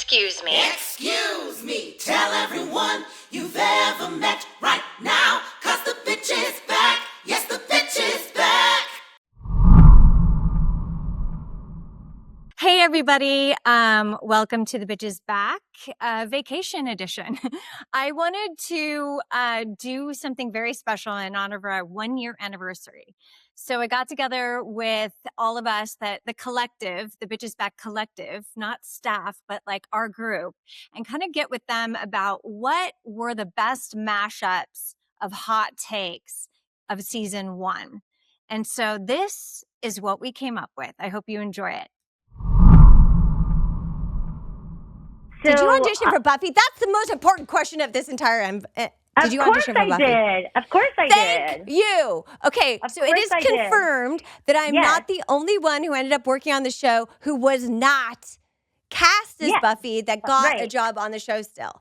Excuse me. Excuse me. Tell everyone you've ever met right now, 'cause the bitch is back. Yes, the bitch is back. Hey everybody, welcome to the Bitches Back vacation edition. I wanted to do something very special in honor of our 1-year anniversary. So I got together with all of us, the collective, the Bitches Back collective, not staff, but like our group, and kind of get with them about what were the best mashups of hot takes of season 1. And so this is what we came up with. I hope you enjoy it. Did you audition for Buffy? That's the most important question of this entire. Did you audition for Buffy? Of course I did. Thank you. Okay, so it is confirmed that I'm not the only one who ended up working on the show who was not cast as Buffy that got a job on the show still.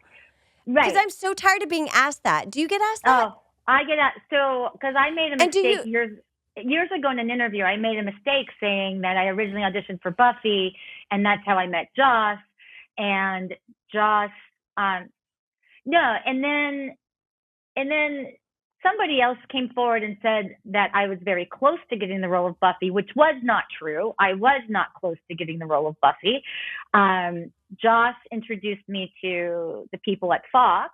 Right. Because I'm so tired of being asked that. Do you get asked that? Oh, I get asked. So, because I made a mistake years ago in an interview, I made a mistake saying that I originally auditioned for Buffy, and that's how I met Joss. And Joss, and then somebody else came forward and said that I was very close to getting the role of Buffy, which was not true. I was not close to getting the role of Buffy. Joss introduced me to the people at Fox,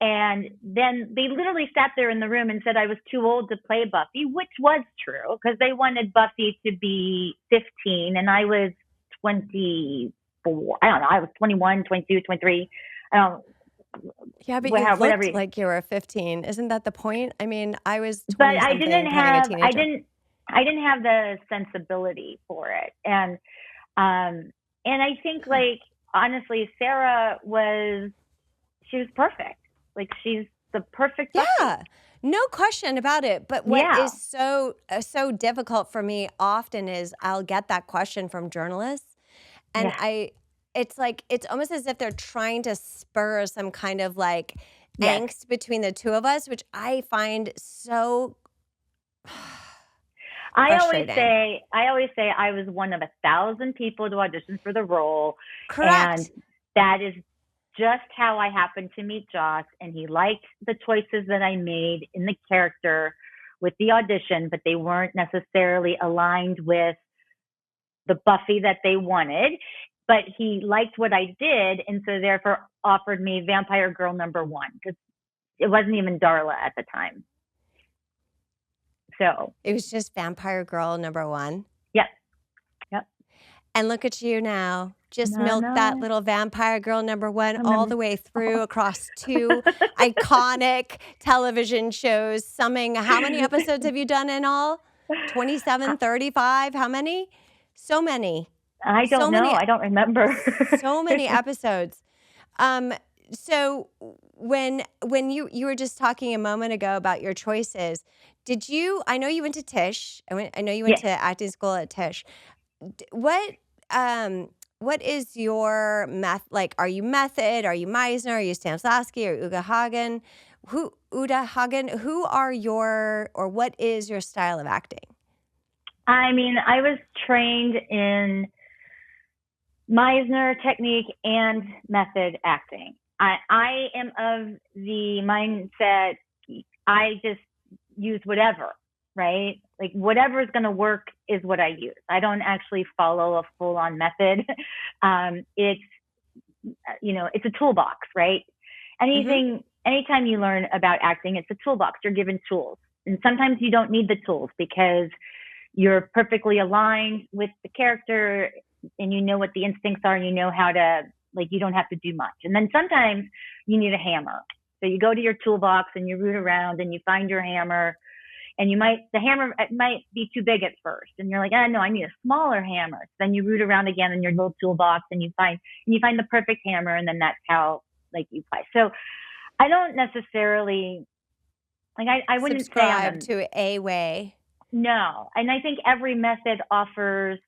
and then they literally sat there in the room and said I was too old to play Buffy, which was true because they wanted Buffy to be 15 and I was 24. I don't know. I was 21, 22, 23. Yeah, but you looked like you were 15. Isn't that the point? I mean, I was 20 but I didn't have the sensibility for it. And I think honestly, Sarah was perfect. Like she's the perfect Buffy. Yeah. No question about it. But what is so difficult for me often is I'll get that question from journalists. And it's almost as if they're trying to spur some kind of angst between the two of us, which I find so frustrating. I always say I was one of 1,000 people to audition for the role. Correct. And that is just how I happened to meet Joss, and he liked the choices that I made in the character with the audition, but they weren't necessarily aligned with the Buffy that they wanted, but he liked what I did, and so therefore offered me Vampire Girl #1 because it wasn't even Darla at the time. So it was just Vampire Girl #1. Yep. And look at you now, just milk that little Vampire Girl #1 all the way through across 2 iconic television shows. Summing, how many episodes have you done in all? 27, 35? How many? So many. I don't know. I don't remember. So many episodes. So when you were just talking a moment ago about your choices, I know you went to Tisch. I know you went to acting school at Tisch. What is your are you Method? Are you Meisner? Are you Stanislavski or Uta Hagen? Who are what is your style of acting? I mean, I was trained in Meisner technique and method acting. I am of the mindset I just use whatever, right? Like whatever is going to work is what I use. I don't actually follow a full-on method. It's a toolbox, right? Anytime you learn about acting, it's a toolbox. You're given tools. And sometimes you don't need the tools because you're perfectly aligned with the character and you know what the instincts are and you know how to, you don't have to do much. And then sometimes you need a hammer. So you go to your toolbox and you root around and you find your hammer, and the hammer might be too big at first. And you're like, no, I need a smaller hammer. So then you root around again in your little toolbox and you find the perfect hammer, and then that's how you play. So I don't necessarily I wouldn't subscribe to a way. No. And I think every method offers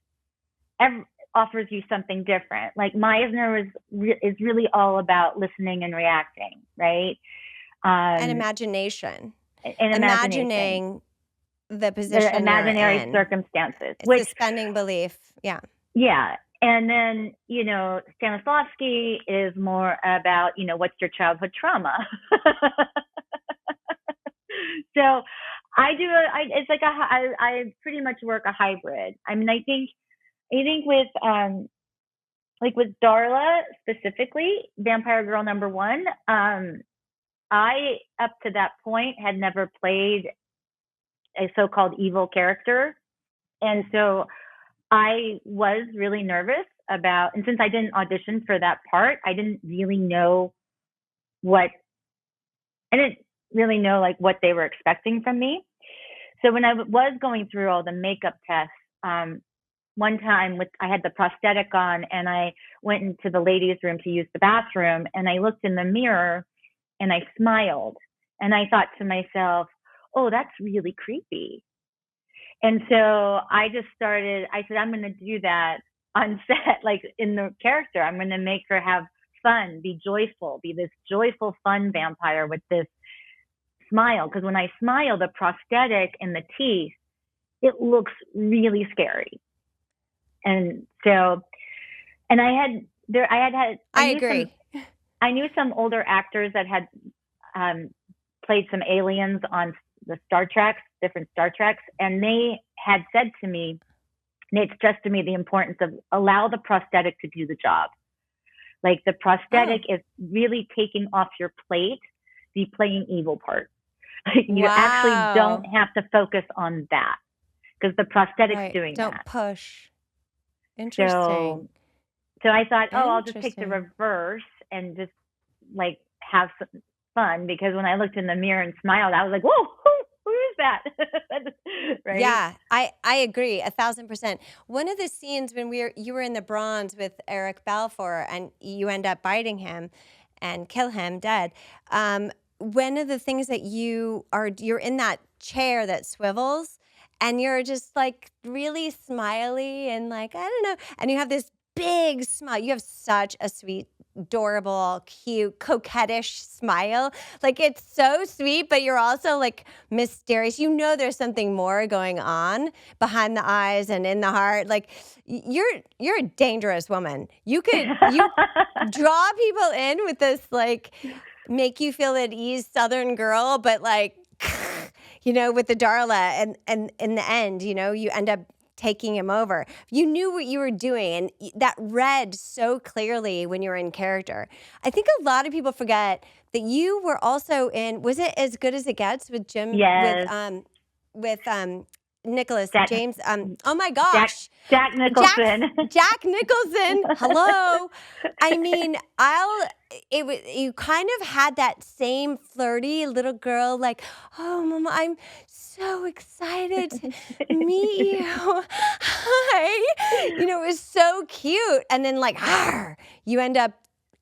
you something different. Like Meisner is really all about listening and reacting, right? And imagination. And imagining the position, the imaginary circumstances. Suspending belief. Yeah. Yeah. And then, Stanislavski is more about, what's your childhood trauma? So it's like I pretty much work a hybrid. I mean, I think with, like with Darla specifically, Vampire Girl #1, I, up to that point, had never played a so-called evil character. And so I was really nervous about, and since I didn't audition for that part, I didn't really know like what they were expecting from me. So when I was going through all the makeup tests, one time I had the prosthetic on and I went into the ladies' room to use the bathroom, and I looked in the mirror and I smiled, and I thought to myself, oh, that's really creepy. And so I said, I'm going to do that on set, like in the character. I'm going to make her have fun, be joyful, be this joyful, fun vampire with this smile. Because when I smile, the prosthetic and the teeth, it looks really scary. And so, and I agree. I knew some older actors that had played some aliens on the different Star Treks, and they had said to me, they stressed to me the importance of allow the prosthetic to do the job. Like the prosthetic is really taking off your plate the playing evil part. You actually don't have to focus on that because the prosthetic's doing that. Don't push. Interesting. So I thought, I'll just take the reverse and just like have some fun, because when I looked in the mirror and smiled, I was like, whoa, who is that? Right? Yeah, I agree 1,000%. One of the scenes when you were in the bronze with Eric Balfour and you end up biting him and kill him dead. One of the things that you're in that chair that swivels and you're just like really smiley and like, I don't know. And you have this big smile. You have such a sweet, adorable, cute, coquettish smile. Like it's so sweet, but you're also like mysterious. You know there's something more going on behind the eyes and in the heart. Like you're a dangerous woman. You draw people in with this like make you feel at ease Southern girl, but like with the Darla and in the end, you end up taking him over. You knew what you were doing, and that read so clearly when you were in character. I think a lot of people forget that you were also in, was it As Good as It Gets with Jim? Yes. With Nicholas James. Oh my gosh. Jack Nicholson. Jack Nicholson. Hello. I mean, you kind of had that same flirty little girl, like, oh, Mama, I'm so excited to meet you. Hi. It was so cute. And then like, you end up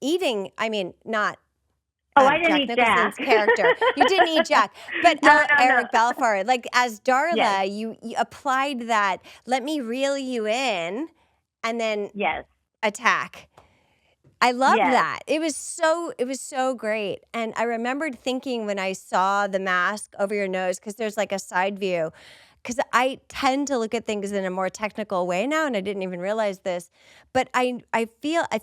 eating, I mean, not I didn't eat Nicholson's Jack. character. You didn't eat Jack, but Eric Balfour, like as Darla, yes. you applied that. Let me reel you in, and then attack. I love that. It was so great, and I remembered thinking when I saw the mask over your nose, because there's like a side view. Because I tend to look at things in a more technical way now, and I didn't even realize this. But I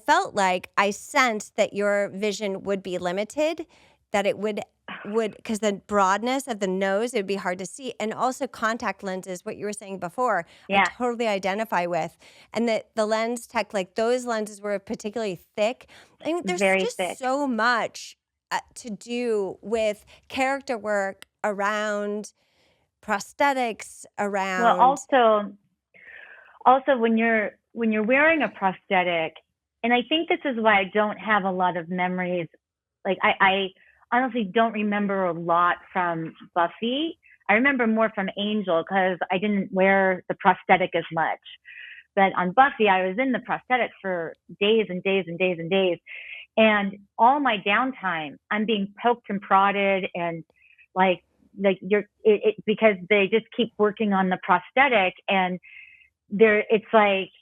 felt like I sensed that your vision would be limited, that it would because the broadness of the nose, it would be hard to see. And also contact lenses, what you were saying before, I totally identify with. And that the lens tech, like those lenses were particularly thick. I mean, there's just so much to do with character work around prosthetics around. Well, also when you're wearing a prosthetic, and I think this is why I don't have a lot of memories. Like I honestly don't remember a lot from Buffy. I remember more from Angel because I didn't wear the prosthetic as much. But on Buffy, I was in the prosthetic for days and days and days and days. And all my downtime, I'm being poked and prodded and like because they just keep working on the prosthetic, and it's like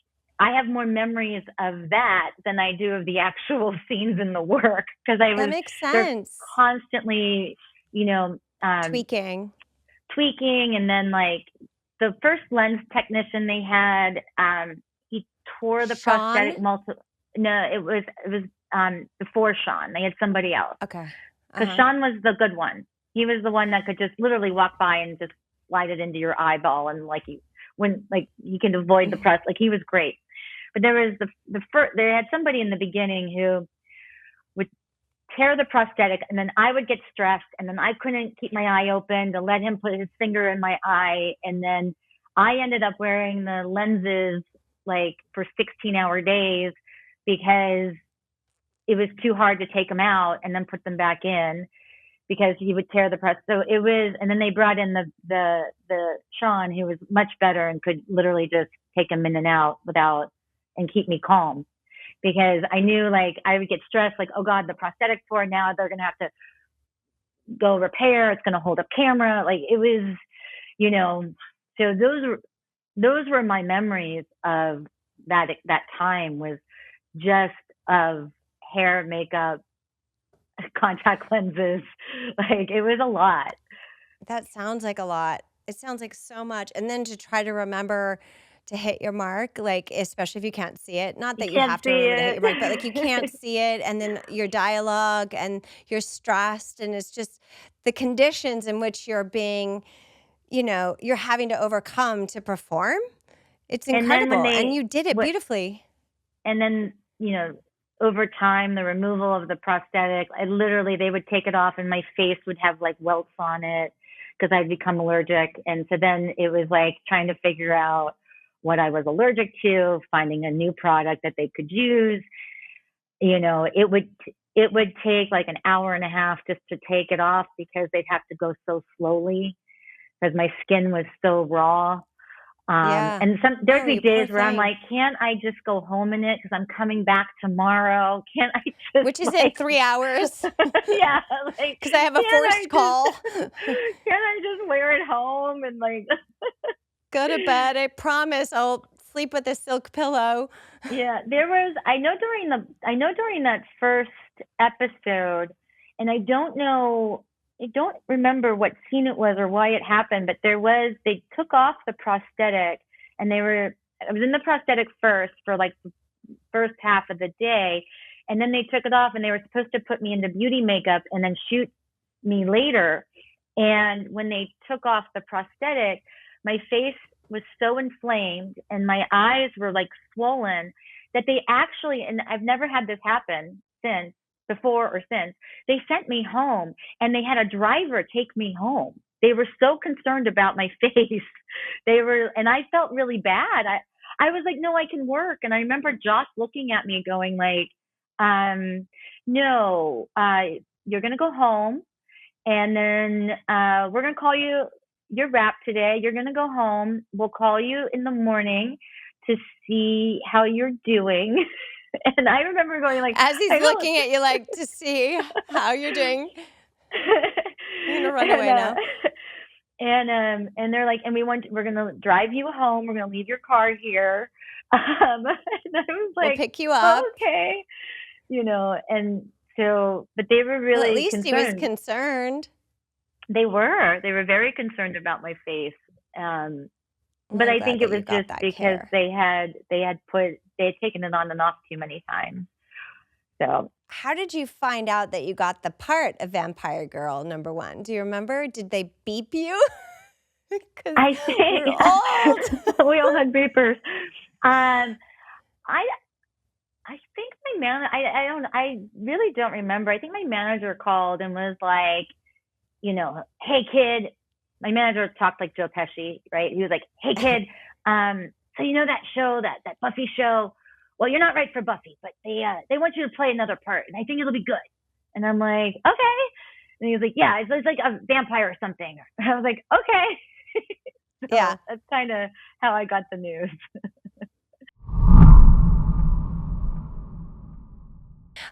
I have more memories of that than I do of the actual scenes in the work, because that makes sense. Constantly, tweaking, and then like the first lens technician they had, he tore the Sean? prosthetic multiple. No, it was before Sean. They had somebody else. Okay. Because Sean was the good one. He was the one that could just literally walk by and just slide it into your eyeball, and he can avoid the press. Like, he was great. But there was they had somebody in the beginning who would tear the prosthetic, and then I would get stressed, and then I couldn't keep my eye open to let him put his finger in my eye, and then I ended up wearing the lenses like for 16-hour days because it was too hard to take them out and then put them back in because he would tear the press. So it was, and then they brought in the Sean, who was much better and could literally just take them in and out and keep me calm, because I knew, like, I would get stressed, like, oh God, the prosthetic tore, now they're going to have to go repair. It's going to hold up camera. Like, it was, so those were my memories of that time, was just of hair, makeup, contact lenses. Like, it was a lot. That sounds like a lot. It sounds like so much. And then to try to remember to hit your mark, like, especially if you can't see it. Not that you have to remember to hit your mark, but like, you can't see it. And then your dialogue, and you're stressed, and it's just the conditions in which you're being, you're having to overcome to perform. It's incredible. And you did it beautifully. And then, over time, the removal of the prosthetic, they would take it off and my face would have like welts on it because I'd become allergic. And so then it was like trying to figure out what I was allergic to, finding a new product that they could use. It would take like an hour and a half just to take it off because they'd have to go so slowly because my skin was so raw. And there'd be days where I'm like, can't I just go home in it because I'm coming back tomorrow? Can't I just, which is in 3 hours? Yeah, because I have a first call. Can't I just wear it home and like go to bed? I promise I'll sleep with a silk pillow. Yeah, I know during that first episode, and I don't remember what scene it was or why it happened, but they took off the prosthetic, and I was in the prosthetic first for like the first half of the day, and then they took it off and they were supposed to put me into beauty makeup and then shoot me later. And when they took off the prosthetic, my face was so inflamed and my eyes were like swollen that they actually, and I've never had this happen before or since, they sent me home and they had a driver take me home. They were so concerned about my face. And I felt really bad. I was like, no, I can work. And I remember Josh looking at me going like, no, you're going to go home and then we're going to call you your wrap today. You're going to go home. We'll call you in the morning to see how you're doing. And I remember going like, as he's looking at you like, to see how you're doing. I'm gonna run away now. And they're like, and we're gonna drive you home. We're gonna leave your car here. And I was like, we'll pick you up. Okay, And so, but they were really at least concerned. He was concerned. They were very concerned about my face. But I think it was just because they had taken it on and off too many times. So how did you find out that you got the part of Vampire Girl #1? Do you remember? Did they beep you? I think we're old. We all had beepers. I think my manager, I really don't remember. I think my manager called and was like, hey kid. My manager talked like Joe Pesci, right? He was like, hey kid, so that show, that Buffy show, well, you're not right for Buffy, but they want you to play another part, and I think it'll be good. And I'm like, okay. And he was like, yeah, it's like a vampire or something. I was like, okay. So yeah. That's kind of how I got the news.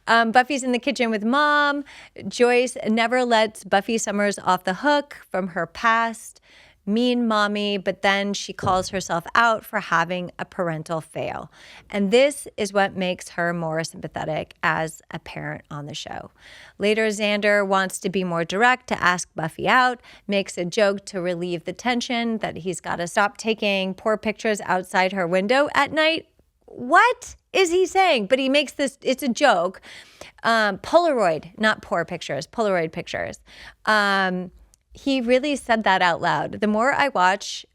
Buffy's in the kitchen with Mom. Joyce never lets Buffy Summers off the hook from her past. Mean mommy, but then she calls herself out for having a parental fail. And this is what makes her more sympathetic as a parent on the show. Later, Xander wants to be more direct to ask Buffy out, makes a joke to relieve the tension that he's got to stop taking poor pictures outside her window at night. what is he saying? But he makes this, it's a joke. Polaroid, not poor pictures, Polaroid pictures. He really said that out loud. The more I watch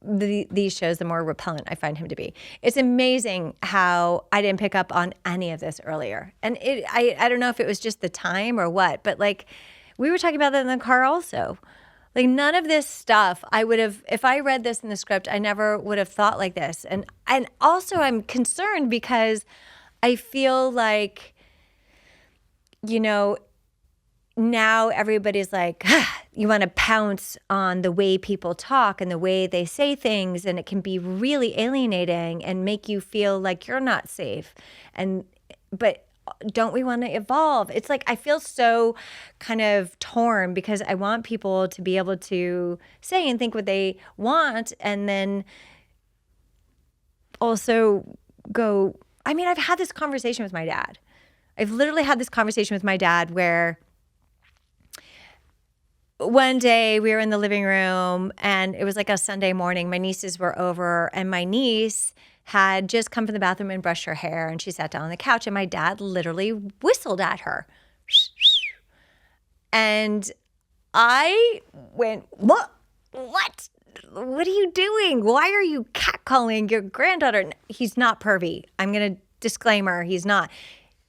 these shows, the more repellent I find him to be. It's amazing how I didn't pick up on any of this earlier. And I don't know if it was just the time or what, but like we were talking about that in the car also. Like none of this stuff I would have, if I read this in the script, I never would have thought like this. And also I'm concerned because I feel like, you know, now everybody's like, you want to pounce on the way people talk and the way they say things, and it can be really alienating and make you feel like you're not safe. But don't we want to evolve? It's like I feel so kind of torn because I want people to be able to say and think what they want, and then also go, I mean, I've had this conversation with my dad. I've literally had this conversation with my dad where one day we were in the living room and it was like a Sunday morning. My nieces were over and my niece had just come from the bathroom and brushed her hair, and she sat down on the couch and my dad literally whistled at her. And I went, what? What are you doing? Why are you catcalling your granddaughter? He's not pervy. I'm going to disclaimer, he's not.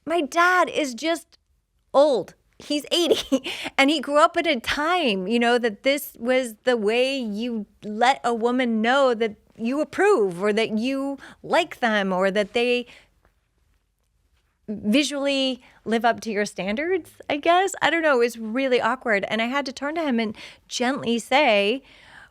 My dad is just old. He's 80 and he grew up at a time, you know, that this was the way you let a woman know that you approve or that you like them or that they visually live up to your standards, I guess. I don't know. It was really awkward. And I had to turn to him and gently say,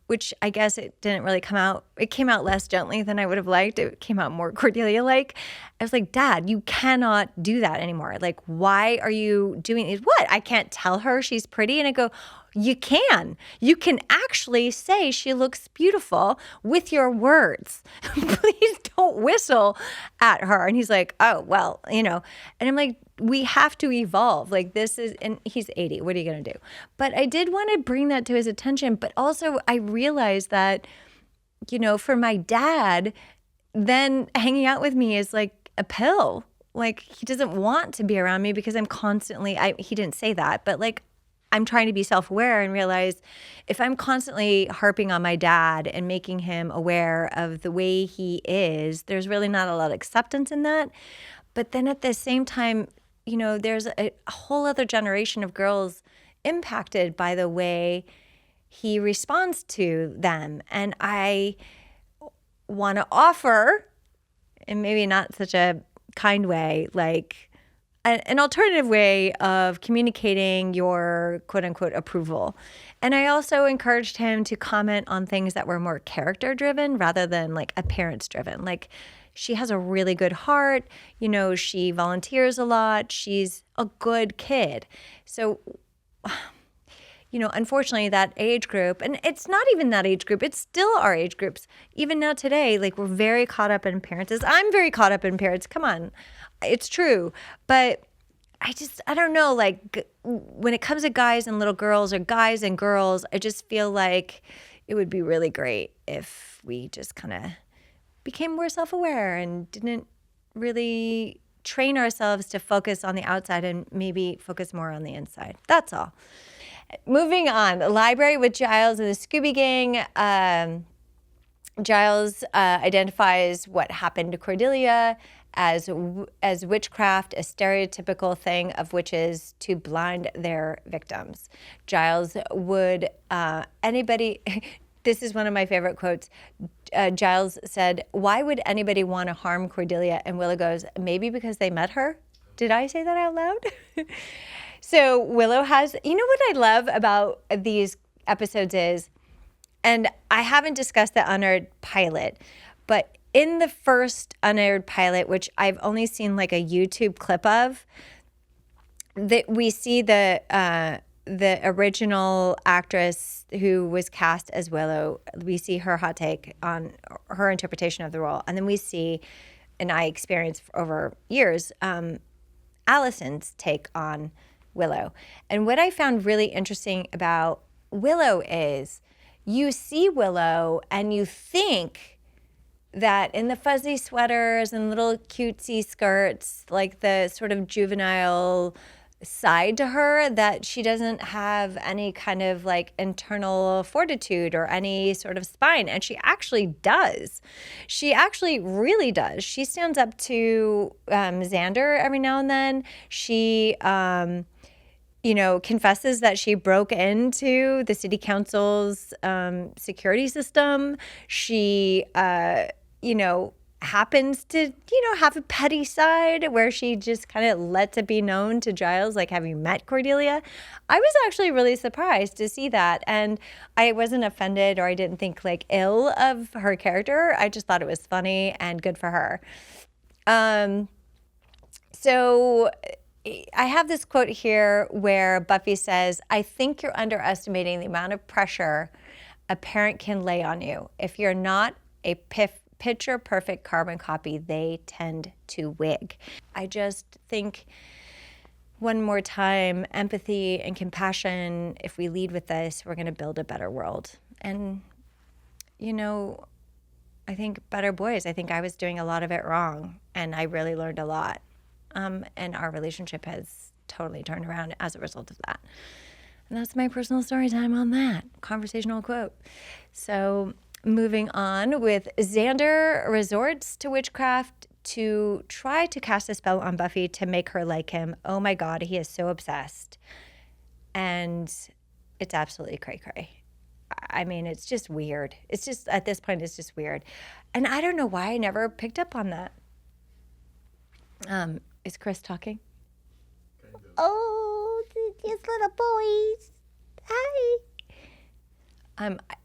which I guess it didn't really come out. It came out less gently than I would have liked. It came out more Cordelia-like. I was like, Dad, you cannot do that anymore. Like, why are you doing it? What? I can't tell her she's pretty. And I go, you can. You can actually say she looks beautiful with your words. Please don't whistle at her. And he's like, oh, well, you know. And I'm like, we have to evolve. Like this is, and he's 80. What are you going to do? But I did want to bring that to his attention. But also I realized that, you know, for my dad, then hanging out with me is like a pill. Like he doesn't want to be around me because I'm constantly, he didn't say that, but like I'm trying to be self-aware and realize if I'm constantly harping on my dad and making him aware of the way he is, there's really not a lot of acceptance in that. But then at the same time, you know, there's a whole other generation of girls impacted by the way he responds to them. And I want to offer, and maybe not such a kind way, like an alternative way of communicating your quote unquote approval. And I also encouraged him to comment on things that were more character driven rather than like appearance driven. Like she has a really good heart, you know, she volunteers a lot, she's a good kid. So, you know, unfortunately that age group, and it's not even that age group, it's still our age groups. Even now today, like we're very caught up in appearances. I'm very caught up in appearance. Come on. It's true. But I don't know, like when it comes to guys and little girls or guys and girls, I just feel like it would be really great if we just kind of became more self-aware and didn't really train ourselves to focus on the outside and maybe focus more on the inside. That's all. Moving on, the library with Giles and the Scooby Gang. Giles identifies what happened to Cordelia as witchcraft, a stereotypical thing of witches to blind their victims. Giles would, anybody, this is one of my favorite quotes. Giles said, why would anybody want to harm Cordelia? And Willow goes, maybe because they met her. Did I say that out loud? So Willow has, you know what I love about these episodes is, and I haven't discussed the unaired pilot, but in the first unaired pilot, which I've only seen like a YouTube clip of, that we see the original actress who was cast as Willow. We see her hot take on her interpretation of the role, and then we see, and I experienced over years, Allison's take on Willow. And what I found really interesting about Willow is you see Willow and you think that in the fuzzy sweaters and little cutesy skirts, like the sort of juvenile side to her, that she doesn't have any kind of like internal fortitude or any sort of spine. And she actually does. She actually really does. She stands up to Xander every now and then. She, confesses that she broke into the city council's security system. She, happens to, have a petty side where she just kind of lets it be known to Giles, like, have you met Cordelia? I was actually really surprised to see that. And I wasn't offended, or I didn't think like ill of her character. I just thought it was funny and good for her. So I have this quote here where Buffy says, "I think you're underestimating the amount of pressure a parent can lay on you. If you're not a picture perfect carbon copy, they tend to wig." I just think, one more time, empathy and compassion, if we lead with this, we're going to build a better world. And, I think better boys. I think I was doing a lot of it wrong, and I really learned a lot. And our relationship has totally turned around as a result of that. And that's my personal story time on that conversational quote. So moving on with Xander resorts to witchcraft to try to cast a spell on Buffy to make her like him. Oh my God, he is so obsessed. And it's absolutely cray-cray. I mean, it's just weird. It's just, at this point, it's just weird. And I don't know why I never picked up on that. Is Chris talking? Kind of. Oh, these little boys. Hi.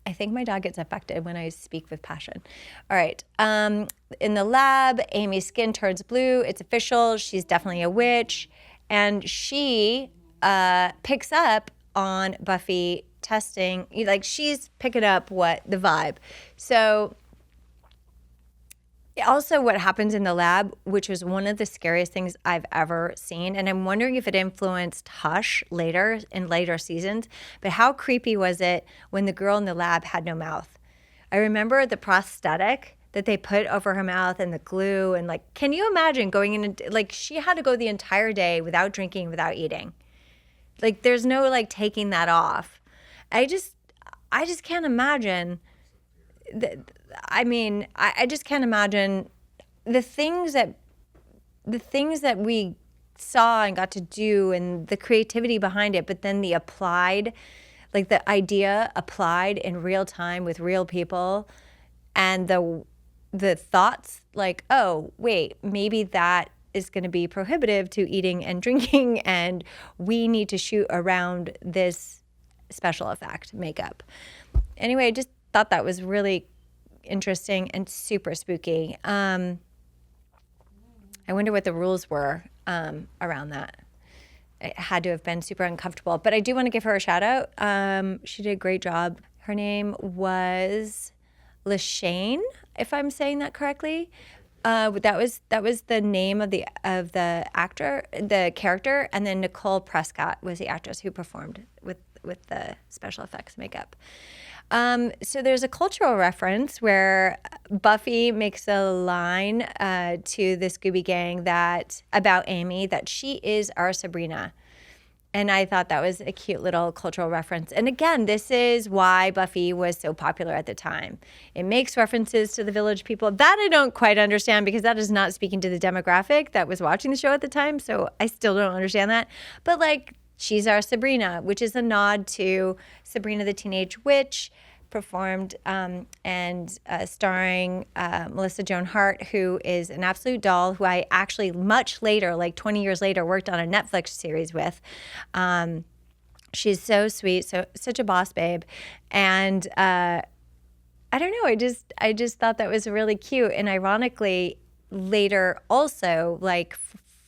I think my dog gets affected when I speak with passion. All right. In the lab, Amy's skin turns blue. It's official. She's definitely a witch. And she picks up on Buffy testing. Like, she's picking up the vibe. So also what happens in the lab, which was one of the scariest things I've ever seen, and I'm wondering if it influenced Hush later in later seasons, but how creepy was it when the girl in the lab had no mouth? I remember the prosthetic that they put over her mouth and the glue, and like, can you imagine going in, like, she had to go the entire day without drinking, without eating. Like, there's no like taking that off. I just can't imagine. I just can't imagine the things that we saw and got to do and the creativity behind it, but then the applied, like the idea applied in real time with real people, and the thoughts like, oh, wait, maybe that is going to be prohibitive to eating and drinking, and we need to shoot around this special effect makeup. Anyway, I just thought that was really interesting and super spooky. I wonder what the rules were around that. It had to have been super uncomfortable. But I do want to give her a shout out. She did a great job. Her name was Lashane, if I'm saying that correctly. That was the name of the actor, the character, and then Nicole Prescott was the actress who performed with the special effects makeup. So there's a cultural reference where Buffy makes a line to the Scooby Gang about Amy, that she is our Sabrina. And I thought that was a cute little cultural reference. And again, this is why Buffy was so popular at the time. It makes references to the Village People. That I don't quite understand, because that is not speaking to the demographic that was watching the show at the time. So I still don't understand that. But like, she's our Sabrina, which is a nod to Sabrina the Teenage Witch, performed and starring Melissa Joan Hart, who is an absolute doll, who I actually much later, like 20 years later, worked on a Netflix series with. She's so sweet, such a boss babe. And I don't know, I just thought that was really cute. And ironically, later also, like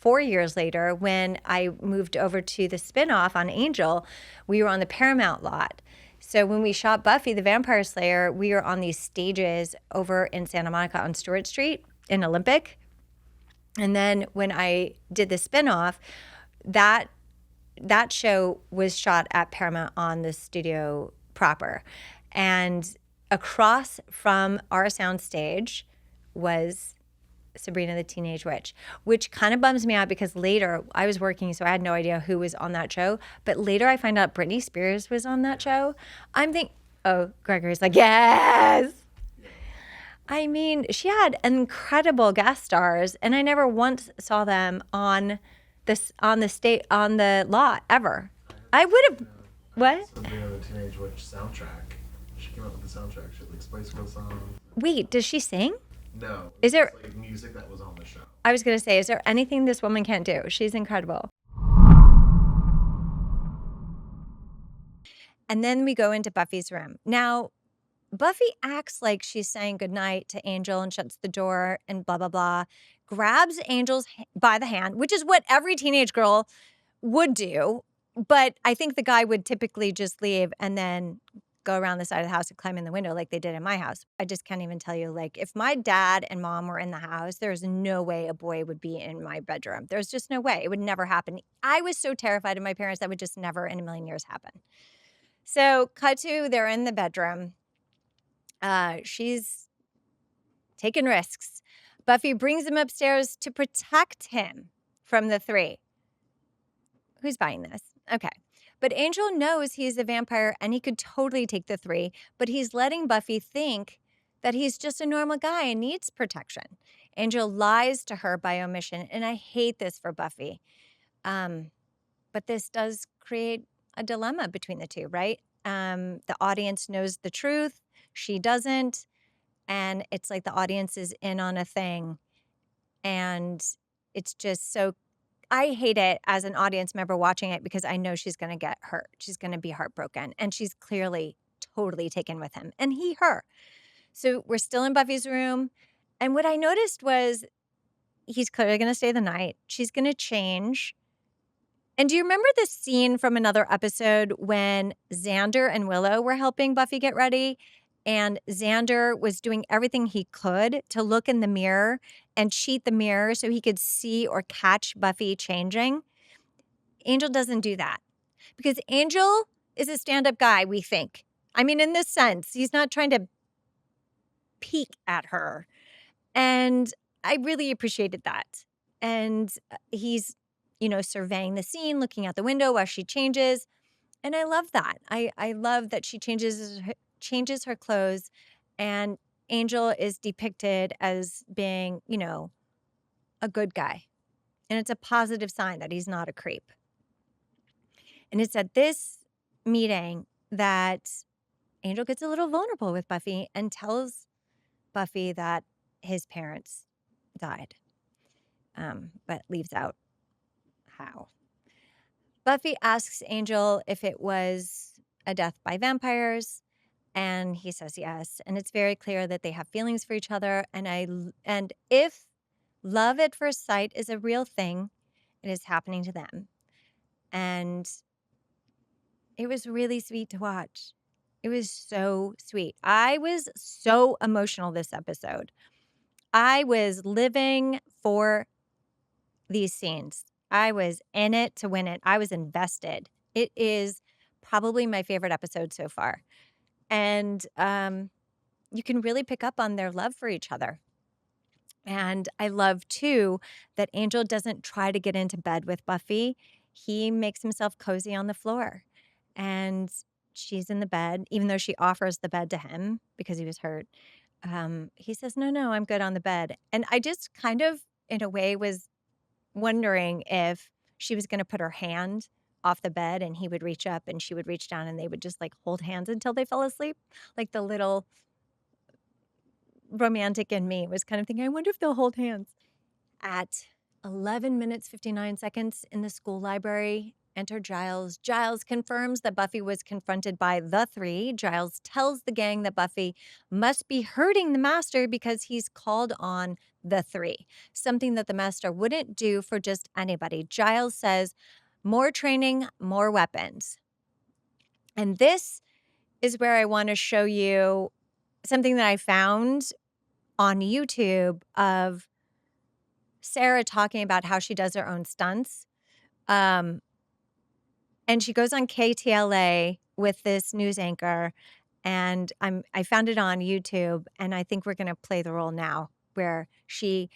4 years later, when I moved over to the spinoff on Angel, we were on the Paramount lot. So when we shot Buffy the Vampire Slayer, we were on these stages over in Santa Monica on Stewart Street in Olympic. And then when I did the spinoff, that show was shot at Paramount on the studio proper. And across from our sound stage, was Sabrina the Teenage Witch, which kind of bums me out because later I was working, so I had no idea who was on that show. But later I find out Britney Spears was on that show. Oh, Gregory's like, yes. I mean, she had incredible guest stars, and I never once saw them on the lot ever. I would have. What? Sabrina the Teenage Witch soundtrack. She came up with the soundtrack. She had like Spice Girl songs. Wait, does she sing? No. Is there like music that was on the show? I was going to say, is there anything this woman can't do? She's incredible. And then we go into Buffy's room. Now, Buffy acts like she's saying goodnight to Angel and shuts the door and blah, blah, blah. Grabs Angel's by the hand, which is what every teenage girl would do. But I think the guy would typically just leave and then go around the side of the house and climb in the window like they did in my house. I just can't even tell you, like, if my dad and mom were in the house, there's no way a boy would be in my bedroom. There's just no way. It would never happen. I was so terrified of my parents that would just never in a million years happen. So cut to, they're in the bedroom. She's taking risks. Buffy brings him upstairs to protect him from the three. Who's buying this? Okay. But Angel knows he's a vampire and he could totally take the three, but he's letting Buffy think that he's just a normal guy and needs protection. Angel lies to her by omission, and I hate this for Buffy. But this does create a dilemma between the two, right? The audience knows the truth. She doesn't. And it's like the audience is in on a thing. And it's just so, I hate it as an audience member watching it because I know she's going to get hurt. She's going to be heartbroken. And she's clearly totally taken with him. And he, her. So we're still in Buffy's room. And what I noticed was he's clearly going to stay the night. She's going to change. And do you remember the scene from another episode when Xander and Willow were helping Buffy get ready? And Xander was doing everything he could to look in the mirror and cheat the mirror so he could see or catch Buffy changing. Angel doesn't do that because Angel is a stand-up guy, we think. I mean, in this sense, he's not trying to peek at her. And I really appreciated that. And he's, surveying the scene, looking out the window while she changes. And I love that. I love that she changes her clothes, and Angel is depicted as being, a good guy. And it's a positive sign that he's not a creep. And it's at this meeting that Angel gets a little vulnerable with Buffy and tells Buffy that his parents died, but leaves out how. Buffy asks Angel if it was a death by vampires, and he says yes. And it's very clear that they have feelings for each other. And if love at first sight is a real thing, it is happening to them. And it was really sweet to watch. It was so sweet. I was so emotional this episode. I was living for these scenes. I was in it to win it. I was invested. It is probably my favorite episode so far. And you can really pick up on their love for each other. And I love, too, that Angel doesn't try to get into bed with Buffy. He makes himself cozy on the floor. And she's in the bed, even though she offers the bed to him because he was hurt. He says, no, I'm good on the bed. And I just kind of, in a way, was wondering if she was going to put her hand off the bed and he would reach up and she would reach down and they would just like hold hands until they fell asleep. Like the little romantic in me was kind of thinking, I wonder if they'll hold hands. At 11 minutes, 59 seconds in the school library, enter Giles. Giles confirms that Buffy was confronted by the three. Giles tells the gang that Buffy must be hurting the master because he's called on the three, something that the master wouldn't do for just anybody. Giles says, more training, more weapons. And this is where I want to show you something that I found on YouTube of Sarah talking about how she does her own stunts. And she goes on KTLA with this news anchor, and I found it on YouTube, and I think we're going to play the role now. where she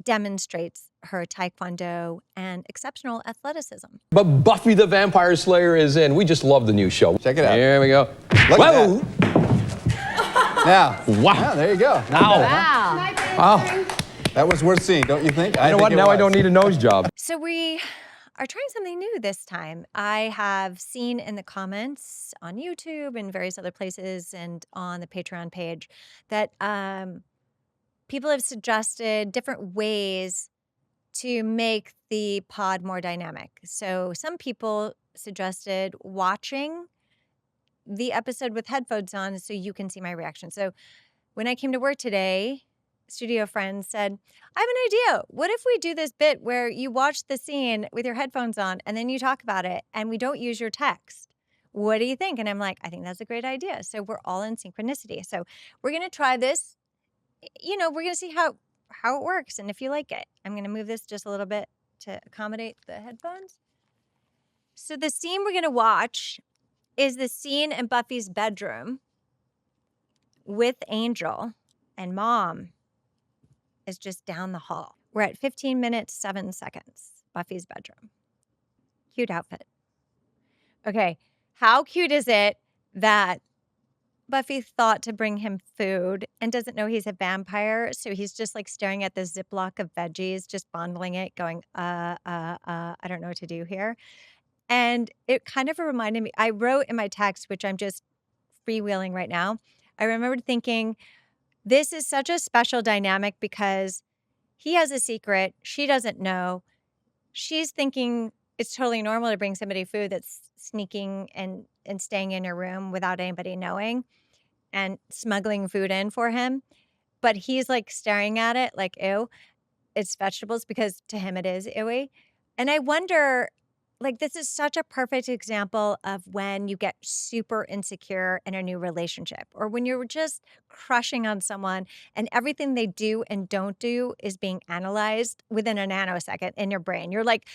demonstrates her taekwondo and exceptional athleticism. But Buffy the Vampire Slayer is in. We just love the new show. Check it out. Here we go. Look Whoa! Now, Wow. yeah, there you go. Wow. Wow. That was worth seeing, don't you think? You know what? Now I don't need a nose job. So we are trying something new this time. I have seen in the comments on YouTube and various other places and on the Patreon page that people have suggested different ways to make the pod more dynamic. So some people suggested watching the episode with headphones on so you can see my reaction. So when I came to work today, studio friend said, I have an idea. What if we do this bit where you watch the scene with your headphones on and then you talk about it and we don't use your text? What do you think? And I'm like, I think that's a great idea. So we're all in synchronicity. So we're going to try this. You know, we're going to see how it works and if you like it. I'm going to move this just a little bit to accommodate the headphones. So the scene we're going to watch is the scene in Buffy's bedroom with Angel, and Mom is just down the hall. We're at 15 minutes, 7 seconds. Buffy's bedroom. Cute outfit. Okay, how cute is it that Buffy thought to bring him food and doesn't know he's a vampire, so he's just like staring at this Ziploc of veggies, just fondling it, going, I don't know what to do here. And it kind of reminded me, I wrote in my text, which I'm just freewheeling right now, I remembered thinking, this is such a special dynamic because he has a secret, she doesn't know. She's thinking it's totally normal to bring somebody food that's sneaking and staying in your room without anybody knowing and smuggling food in for him. But he's like staring at it like, ew, it's vegetables, because to him it is ewy. And I wonder, like, this is such a perfect example of when you get super insecure in a new relationship or when you're just crushing on someone and everything they do and don't do is being analyzed within a nanosecond in your brain. You're like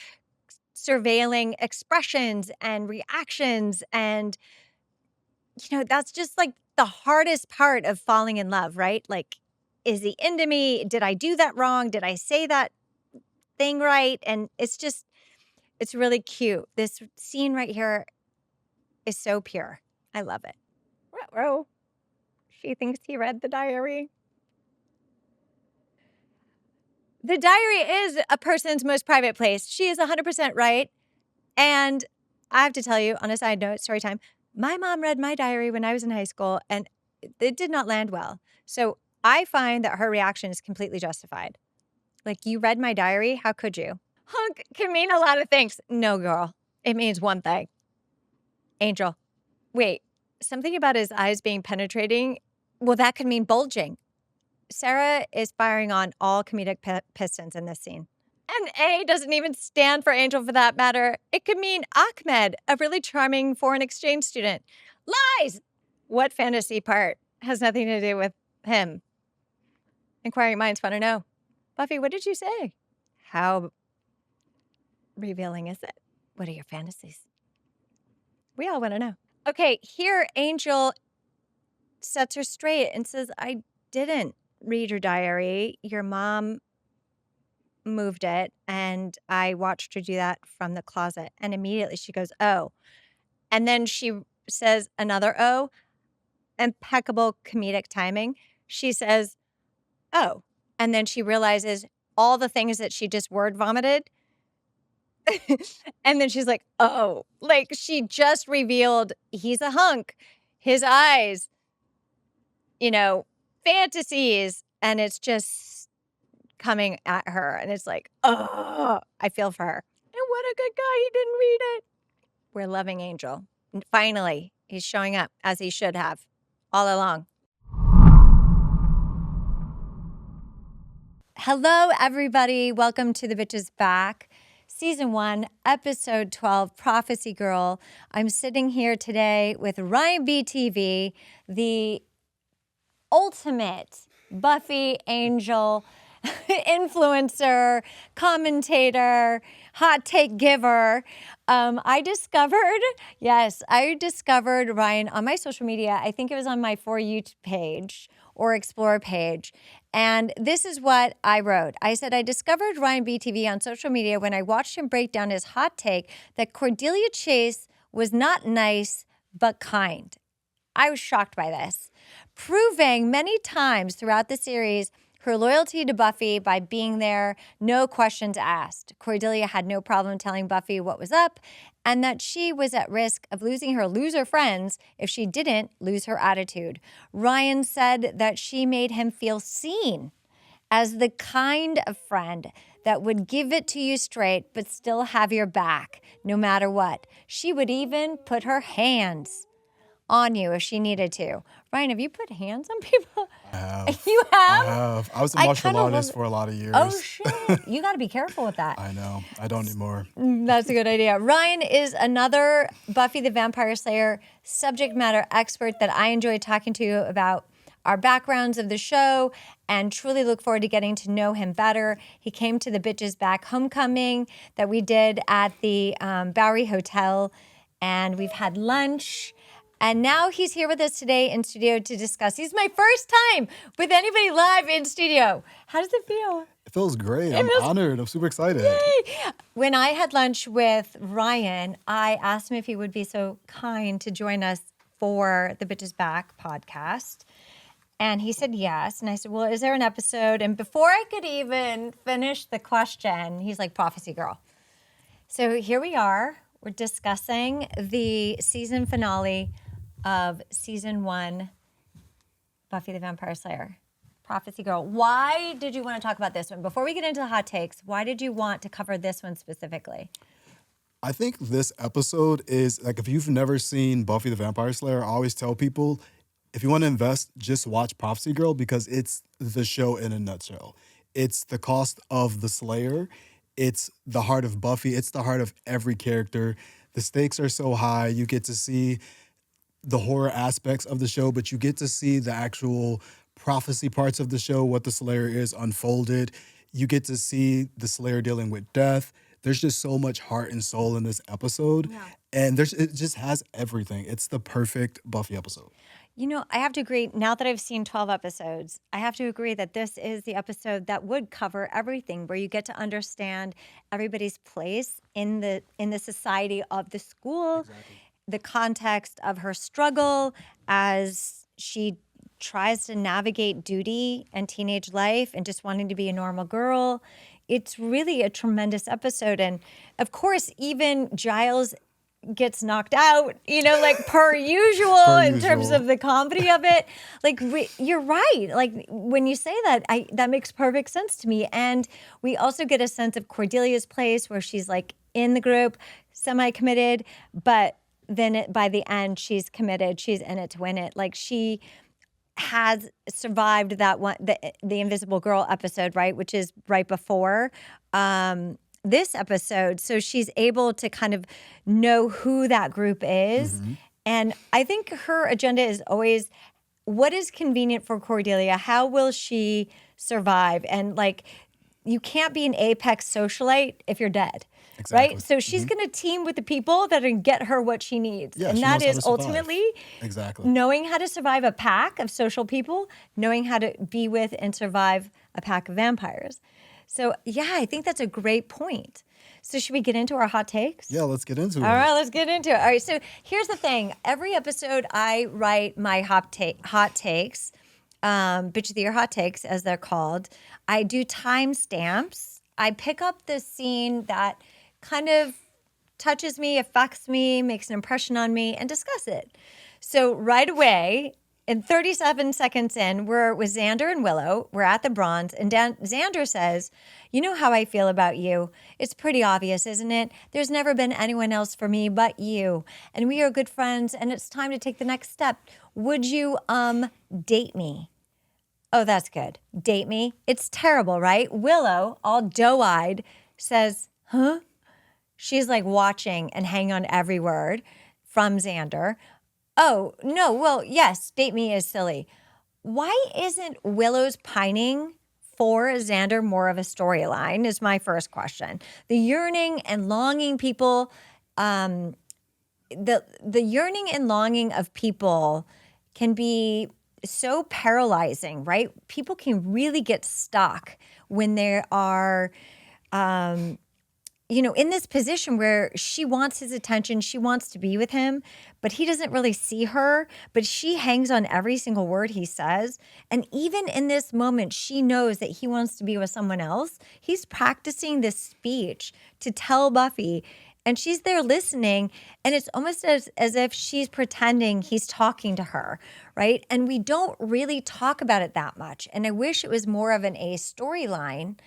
surveilling expressions and reactions. And, you know, that's just like the hardest part of falling in love, right? Like, is he into me? Did I do that wrong? Did I say that thing right? And it's really cute. This scene right here is so pure. I love it. Ruh-roh. She thinks he read the diary. The diary is a person's most private place. She is 100% right. And I have to tell you, on a side note, story time, my mom read my diary when I was in high school, and it did not land well. So I find that her reaction is completely justified. Like, you read my diary? How could you? Hunk can mean a lot of things. No, girl. It means one thing. Angel. Wait, something about his eyes being penetrating? Well, that could mean bulging. Sarah is firing on all comedic pistons in this scene. And A doesn't even stand for Angel for that matter. It could mean Ahmed, a really charming foreign exchange student. Lies! What fantasy part has nothing to do with him? Inquiring minds want to know. Buffy, what did you say? How revealing is it? What are your fantasies? We all want to know. Okay, here Angel sets her straight and says, I didn't read your diary. Your mom moved it, and I watched her do that from the closet. And immediately she goes, oh. And then she says another oh. Impeccable comedic timing. She says, oh. And then she realizes all the things that she just word vomited. And then she's like, oh. Like, she just revealed he's a hunk. His eyes, you know, fantasies. And it's just coming at her. And it's like, oh, I feel for her. And what a good guy. He didn't read it. We're loving Angel. And finally, he's showing up as he should have all along. Hello, everybody. Welcome to The Bitches Back. Season 1, Episode 12, Prophecy Girl. I'm sitting here today with Ryan BTV, the ultimate Buffy Angel influencer, commentator, hot take giver. I discovered Ryan on my social media. I think it was on my For You page or Explore page. And this is what I wrote. I said, I discovered Ryan BTV on social media when I watched him break down his hot take that Cordelia Chase was not nice, but kind. I was shocked by this, proving many times throughout the series her loyalty to Buffy by being there, no questions asked. Cordelia had no problem telling Buffy what was up and that she was at risk of losing her loser friends if she didn't lose her attitude. Ryan said that she made him feel seen as the kind of friend that would give it to you straight but still have your back no matter what. She would even put her hands on you if she needed to. Ryan, have you put hands on people? I have. You have? I have. I was a martial artist for a lot of years. Oh, shit. You got to be careful with that. I know. I don't anymore. That's a good idea. Ryan is another Buffy the Vampire Slayer subject matter expert that I enjoy talking to about our backgrounds of the show and truly look forward to getting to know him better. He came to the Bitches Back homecoming that we did at the Bowery Hotel, and we've had lunch. And now he's here with us today in studio to discuss. He's my first time with anybody live in studio. How does it feel? It feels great. I'm honored. I'm super excited. Yay. When I had lunch with Ryan, I asked him if he would be so kind to join us for the Bitches Back podcast. And he said yes. And I said, well, is there an episode? And before I could even finish the question, he's like, Prophecy Girl. So here we are. We're discussing the season finale of season 1, Buffy the Vampire Slayer, Prophecy Girl. Why did you want to talk about this one? Before we get into the hot takes, why did you want to cover this one specifically? I think this episode is, like, if you've never seen Buffy the Vampire Slayer, I always tell people, if you want to invest, just watch Prophecy Girl because it's the show in a nutshell. It's the cost of the Slayer. It's the heart of Buffy. It's the heart of every character. The stakes are so high. You get to see the horror aspects of the show, but you get to see the actual prophecy parts of the show, what the Slayer is unfolded. You get to see the Slayer dealing with death. There's just so much heart and soul in this episode. Yeah. And it just has everything. It's the perfect Buffy episode. You know, I have to agree, now that I've seen 12 episodes, I have to agree that this is the episode that would cover everything, where you get to understand everybody's place in the society of the school, exactly. The context of her struggle as she tries to navigate duty and teenage life and just wanting to be a normal girl. It's really a tremendous episode. And of course, even Giles gets knocked out, you know, like per usual in terms of the comedy of it. Like, you're right. Like, when you say that, that makes perfect sense to me. And we also get a sense of Cordelia's place where she's like in the group, semi-committed, but then by the end, she's committed. She's in it to win it. Like, she has survived that one, the Invisible Girl episode, right? Which is right before this episode. So she's able to kind of know who that group is. Mm-hmm. And I think her agenda is always, what is convenient for Cordelia? How will she survive? And like, you can't be an apex socialite if you're dead. Exactly. Right? So she's going to team with the people that are going to get her what she needs. Yeah, and that is ultimately knowing how to survive a pack of social people, knowing how to be with and survive a pack of vampires. So, yeah, I think that's a great point. So should we get into our hot takes? Yeah, let's get into it. All right, let's get into it. All right, so here's the thing. Every episode, I write my hot takes, Bitch of the Year hot takes, as they're called. I do timestamps. I pick up the scene that kind of touches me, affects me, makes an impression on me, and discuss it. So right away, in 37 seconds in, we're with Xander and Willow. We're at the Bronze, and Xander says, you know how I feel about you. It's pretty obvious, isn't it? There's never been anyone else for me but you. And we are good friends, and it's time to take the next step. Would you, date me? Oh, that's good. Date me? It's terrible, right? Willow, all doe-eyed, says, huh? She's like watching and hanging on every word from Xander. Oh, no, well, yes, date me is silly. Why isn't Willow's pining for Xander more of a storyline is my first question. The yearning and longing people, the yearning and longing of people can be so paralyzing, right? People can really get stuck when they are, in this position where she wants his attention, she wants to be with him, but he doesn't really see her, but she hangs on every single word he says. And even in this moment, she knows that he wants to be with someone else. He's practicing this speech to tell Buffy, and she's there listening, and it's almost as if she's pretending he's talking to her, right? And we don't really talk about it that much. And I wish it was more of an A storyline,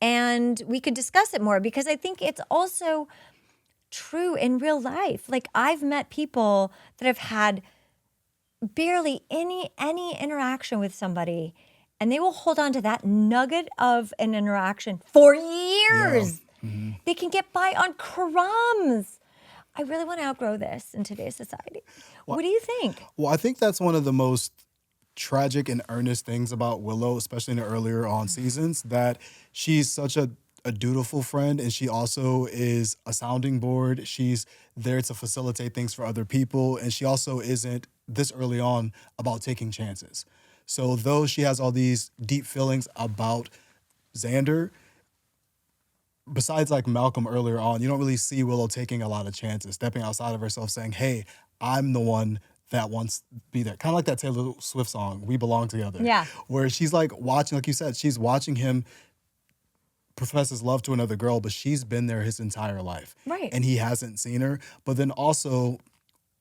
and we could discuss it more, because I think it's also true in real life. Like, I've met people that have had barely any interaction with somebody, and they will hold on to that nugget of an interaction for years. Mm-hmm. They can get by on crumbs. I really want to outgrow this in today's society. What do you think? Well, I think that's one of the most tragic and earnest things about Willow, especially in the earlier on seasons, that she's such a dutiful friend, and she also is a sounding board. She's there to facilitate things for other people, and she also isn't, this early on, about taking chances. So though she has all these deep feelings about Xander, besides like Malcolm earlier on, you don't really see Willow taking a lot of chances, stepping outside of herself, saying, hey, I'm the one that wants to be there. Kind of like that Taylor Swift song, We Belong Together. Yeah. Where she's like watching, like you said, she's watching him profess his love to another girl, but she's been there his entire life. Right. And he hasn't seen her. But then also,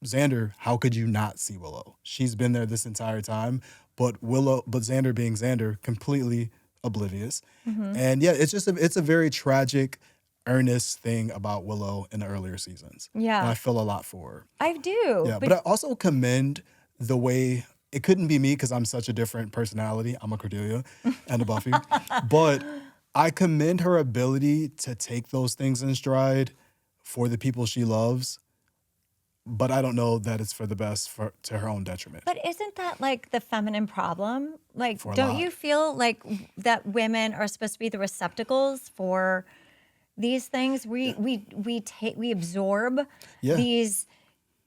Xander, how could you not see Willow? She's been there this entire time, but Xander being Xander, completely oblivious. Mm-hmm. And yeah, it's a very tragic, earnest thing about Willow in the earlier seasons. Yeah. And I feel a lot for her. I do. Yeah, but I also commend the way, it couldn't be me because I'm such a different personality. I'm a Cordelia and a Buffy. But I commend her ability to take those things in stride for the people she loves. But I don't know that it's for the best to her own detriment. But isn't that like the feminine problem? Like, For a don't lot. you feel like that women are supposed to be the receptacles for these things? We absorb Yeah. these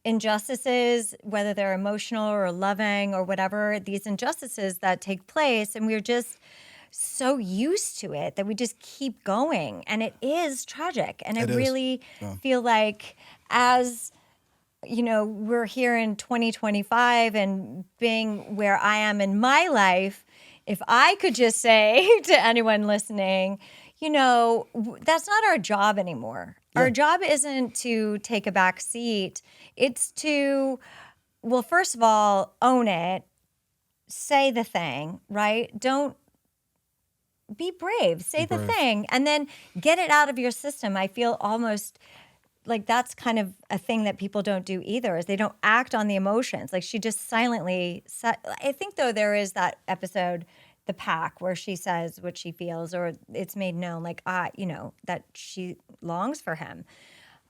injustices, whether they're emotional or loving or whatever, these injustices that take place, and we're just so used to it that we just keep going. And it is tragic. And I It is. really Yeah. feel like, as we're here in 2025 and being where I am in my life, if I could just say to anyone listening, that's not our job anymore. Yeah. Our job isn't to take a back seat. It's to, well, first of all, own it, say the thing, right? Don't be brave, say the brave. thing, and then get it out of your system. I feel almost like that's kind of a thing that people don't do either, is they don't act on the emotions. Like, she just silently I think, though, there is that episode, The Pack, where she says what she feels, or it's made known, like, that she longs for him.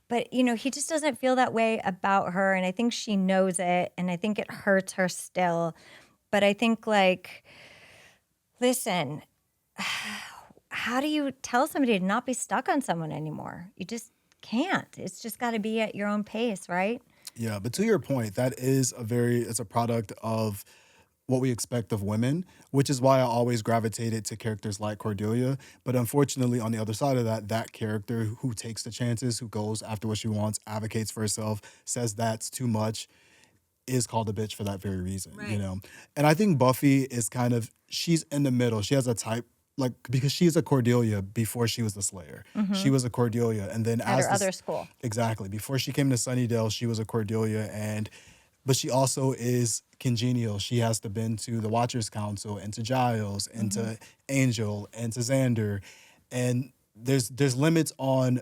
But, he just doesn't feel that way about her, and I think she knows it, and I think it hurts her still. But I think, like, listen, how do you tell somebody to not be stuck on someone anymore? You just can't. It's just got to be at your own pace, right? Yeah, but to your point, that is it's a product of what we expect of women, which is why I always gravitated to characters like Cordelia. But unfortunately, on the other side of that character who takes the chances, who goes after what she wants, advocates for herself, says that's too much, is called a bitch for that very reason, Right. And I think Buffy is she's in the middle. She has a type, like, because she's a Cordelia before she was the Slayer. Mm-hmm. She was a Cordelia, and then At her other school. Exactly. Before she came to Sunnydale, she was a Cordelia, but she also is congenial. She has to bend to the Watchers Council and to Giles and to Angel and to Xander. And there's limits on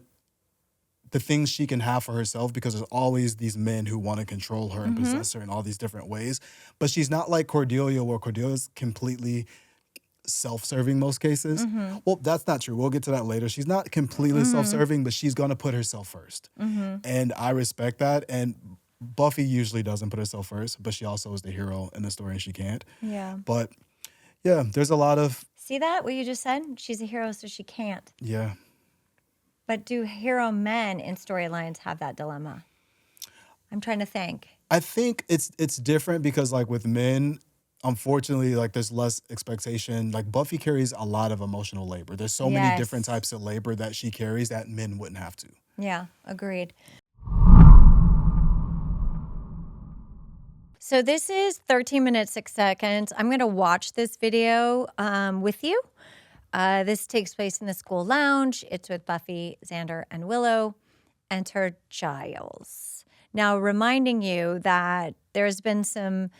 the things she can have for herself, because there's always these men who want to control her and possess her in all these different ways. But she's not like Cordelia, where Cordelia's completely self-serving most cases. Well, that's not true. We'll get to that later. She's not completely self-serving, but she's going to put herself first. And I respect that. And Buffy usually doesn't put herself first, but she also is the hero in the story, and she can't. Yeah. But yeah, there's a lot of, See that, what you just said? She's a hero, so she can't. yeah. But do hero men in storylines have that dilemma? I'm trying to think. I think it's different because, like, with men, unfortunately, like there's less expectation. Like Buffy carries a lot of emotional labor. There's so many different Yes. types of labor that she carries that men wouldn't have to. Yeah, agreed. So this is 13 minutes, 6 seconds. I'm going to watch this video with you. This takes place in the school lounge. It's with Buffy, Xander, and Willow. Enter Giles. Now, reminding you that there's been some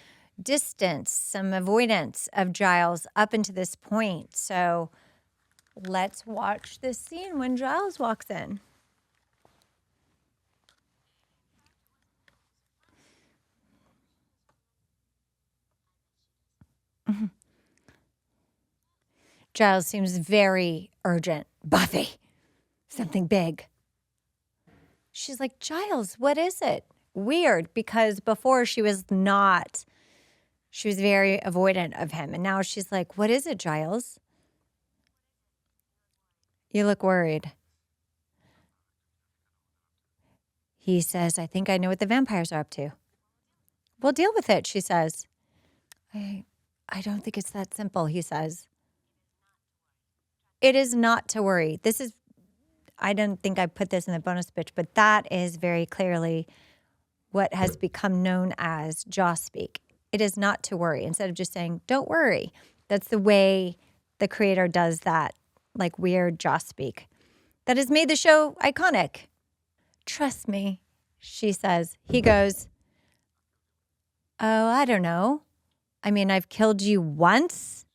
distance, some avoidance of Giles up until this point. So let's watch this scene when Giles walks in. Giles seems very urgent. Buffy, something big. She's like, Giles, what is it? Weird, because before she was not. She was very avoidant of him. And now she's like, what is it, Giles? You look worried. He says, I think I know what the vampires are up to. We'll deal with it, she says. I don't think it's that simple, he says. It is not to worry. This is, I don't think I put this in the bonus pitch, but that is very clearly what has become known as jaw speak. It is not to worry. Instead of just saying, don't worry. That's the way the creator does that, like weird jaw speak. That has made the show iconic. Trust me, she says. He goes, oh, I don't know. I mean, I've killed you once.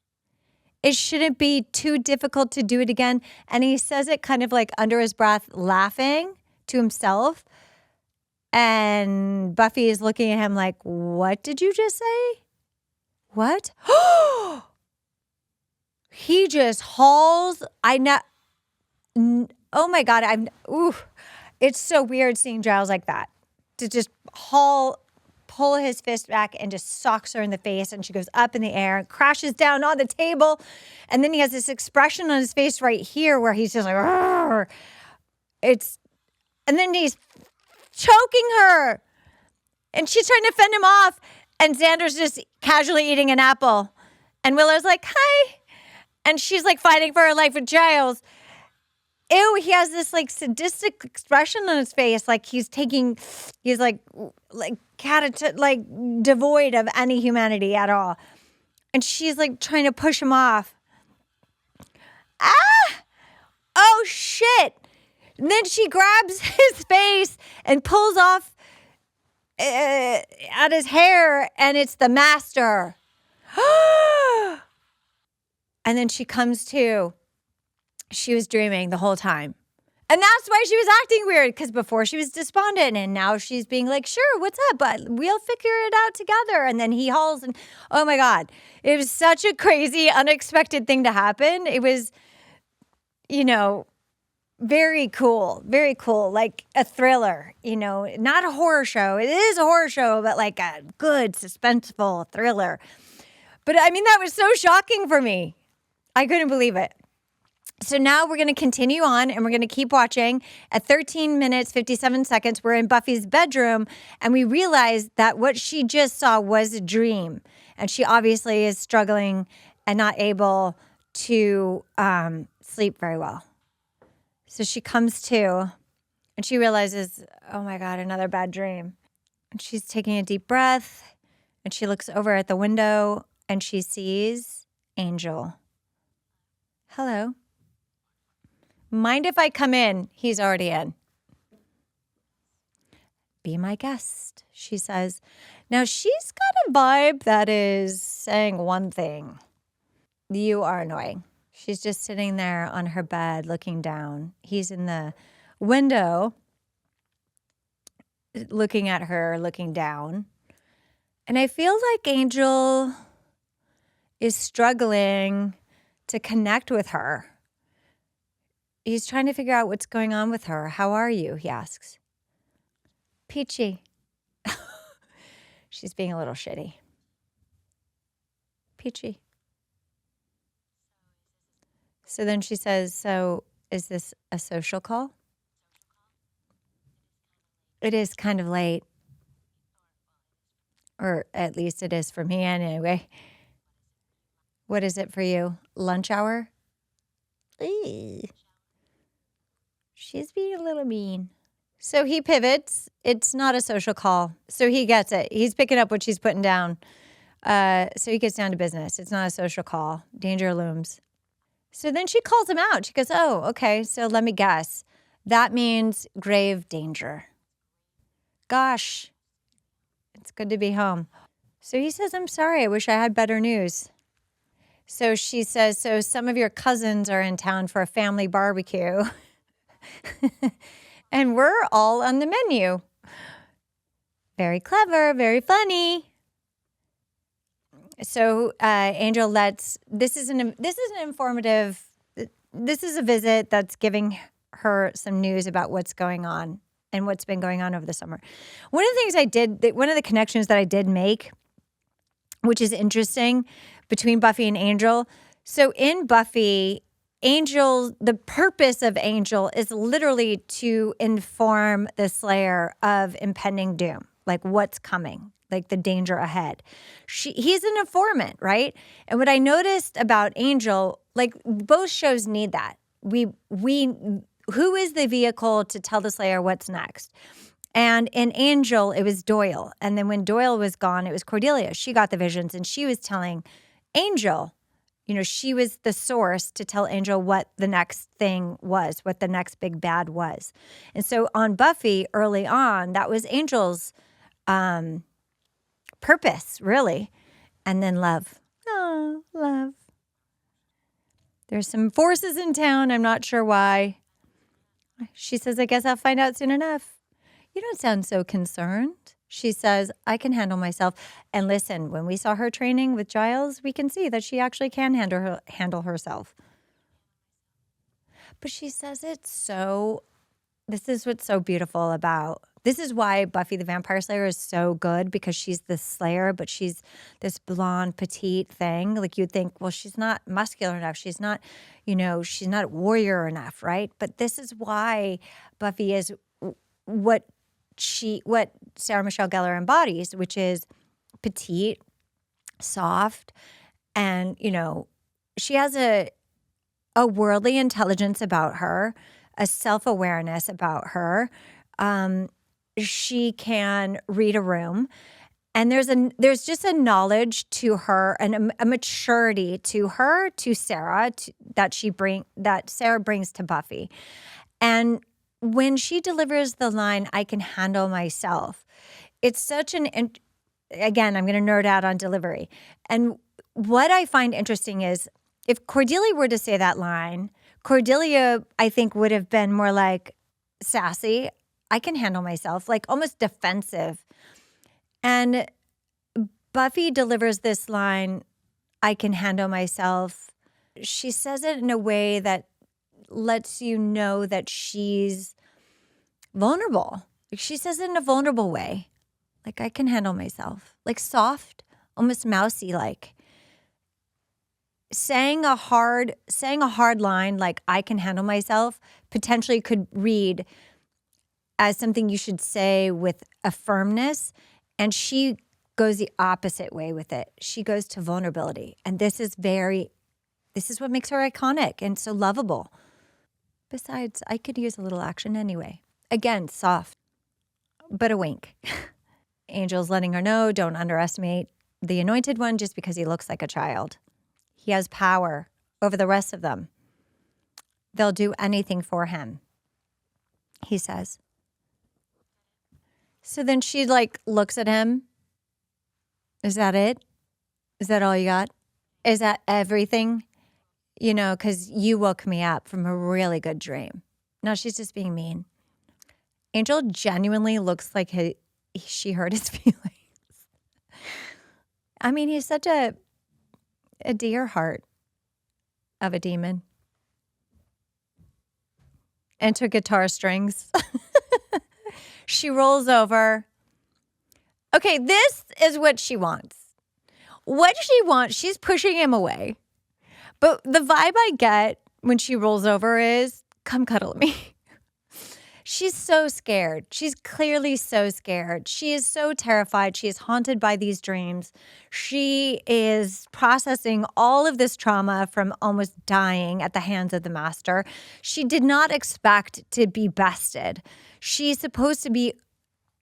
It shouldn't be too difficult to do it again. And he says it kind of like under his breath, laughing to himself. And Buffy is looking at him like, what did you just say? What? He just hauls. Oh my God. It's so weird seeing Giles like that. To just pull his fist back and just socks her in the face. And she goes up in the air and crashes down on the table. And then he has this expression on his face right here where he's just like, "Arr." And then he's choking her. And she's trying to fend him off. And Xander's just casually eating an apple. And Willow's like, hi. And she's like fighting for her life with Giles. Ew, he has this like sadistic expression on his face. Like he's like devoid of any humanity at all. And she's like trying to push him off. Ah! Oh shit. And then she grabs his face and pulls off at his hair, and it's the master. And then she comes to. She was dreaming the whole time. And that's why she was acting weird, because before she was despondent, and now she's being like, sure, what's up? But we'll figure it out together. And then he hauls, and oh my God, it was such a crazy, unexpected thing to happen. It was, very cool, like a thriller, not a horror show. It is a horror show, but like a good, suspenseful thriller. But I mean, that was so shocking for me. I couldn't believe it. So now we're going to continue on and we're going to keep watching. At 13 minutes, 57 seconds, we're in Buffy's bedroom and we realize that what she just saw was a dream. And she obviously is struggling and not able to sleep very well. So she comes to and she realizes, oh my God, another bad dream. And she's taking a deep breath and she looks over at the window and she sees Angel. Hello. Mind if I come in? He's already in. Be my guest, she says. Now, she's got a vibe that is saying one thing. You are annoying. She's just sitting there on her bed looking down. He's in the window looking at her, looking down. And I feel like Angel is struggling to connect with her. He's trying to figure out what's going on with her. How are you? He asks. Peachy. She's being a little shitty. Peachy. So then she says, so is this a social call? It is kind of late. Or at least it is for me anyway. What is it for you? Lunch hour? Eee. She's being a little mean. So he pivots. It's not a social call. So he gets it. He's picking up what she's putting down. So he gets down to business. It's not a social call. Danger looms. So then she calls him out. She goes, oh, okay, so let me guess. That means grave danger. Gosh, it's good to be home. So he says, I'm sorry. I wish I had better news. So she says, so some of your cousins are in town for a family barbecue. And we're all on the menu. Very clever, very funny. So Angel lets, this is an informative, this is a visit that's giving her some news about what's going on and what's been going on over the summer. One of the things one of the connections that I did make, which is interesting, between Buffy and Angel. So in Buffy, Angel, the purpose of Angel is literally to inform the Slayer of impending doom, like what's coming, like the danger ahead. He's an informant, right? And what I noticed about Angel, like both shows need that. Who is the vehicle to tell the Slayer what's next? And in Angel, it was Doyle. And then when Doyle was gone, it was Cordelia. She got the visions and she was telling Angel, she was the source to tell Angel what the next thing was, what the next big bad was. And so on Buffy, early on, that was Angel's purpose, really. And then love. Oh, love. There's some forces in town. I'm not sure why. She says, I guess I'll find out soon enough. You don't sound so concerned. She says, I can handle myself. And listen, when we saw her training with Giles, we can see that she actually can handle herself. But she says this is what's so beautiful about, this is why Buffy the Vampire Slayer is so good, because she's the Slayer, but she's this blonde, petite thing. Like you'd think, well, she's not muscular enough. She's not, she's not warrior enough, right? But this is why Buffy is what Sarah Michelle Gellar embodies, which is petite, soft, and, she has a worldly intelligence about her, a self-awareness about her. She can read a room, and there's just a knowledge to her and a maturity to her, to Sarah, that Sarah brings to Buffy. And when she delivers the line, I can handle myself, it's such again, I'm going to nerd out on delivery. And what I find interesting is if Cordelia were to say that line, Cordelia, I think, would have been more like sassy. I can handle myself, like almost defensive. And Buffy delivers this line, I can handle myself. She says it in a way that lets you know that she's vulnerable. She says it in a vulnerable way. Like, I can handle myself. Like soft, almost mousy-like. Saying a hard line like I can handle myself potentially could read as something you should say with a firmness, and she goes the opposite way with it. She goes to vulnerability, and this is what makes her iconic and so lovable. Besides, I could use a little action anyway. Again, soft, but a wink. Angel's letting her know, don't underestimate the Anointed One just because he looks like a child. He has power over the rest of them. They'll do anything for him, he says. So then she looks at him. Is that it? Is that all you got? Is that everything? Because you woke me up from a really good dream. No, she's just being mean. Angel genuinely looks like she hurt his feelings. I mean, he's such a dear heart of a demon. Enter guitar strings. She rolls over. Okay, this is what she wants. What she wants, she's pushing him away. But the vibe I get when she rolls over is, come cuddle me. She's so scared. She's clearly so scared. She is so terrified. She is haunted by these dreams. She is processing all of this trauma from almost dying at the hands of the master. She did not expect to be bested. She's supposed to be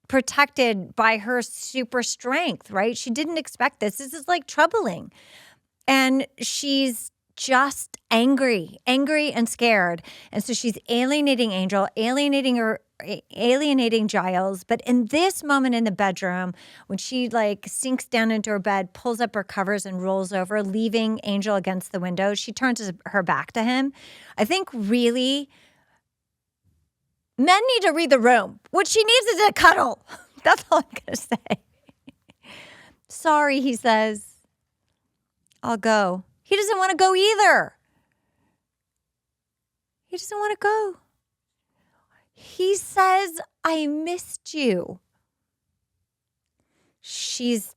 protected by her super strength, right? She didn't expect this. This is like troubling. And she's just angry and scared. And so she's alienating Angel, alienating Giles. But in this moment in the bedroom, when she like sinks down into her bed, pulls up her covers and rolls over, leaving Angel against the window, she turns her back to him. I think really men need to read the room. What she needs is a cuddle. That's all I'm going to say. Sorry, he says. I'll go. He doesn't want to go either. He doesn't want to go. He says, I missed you. She's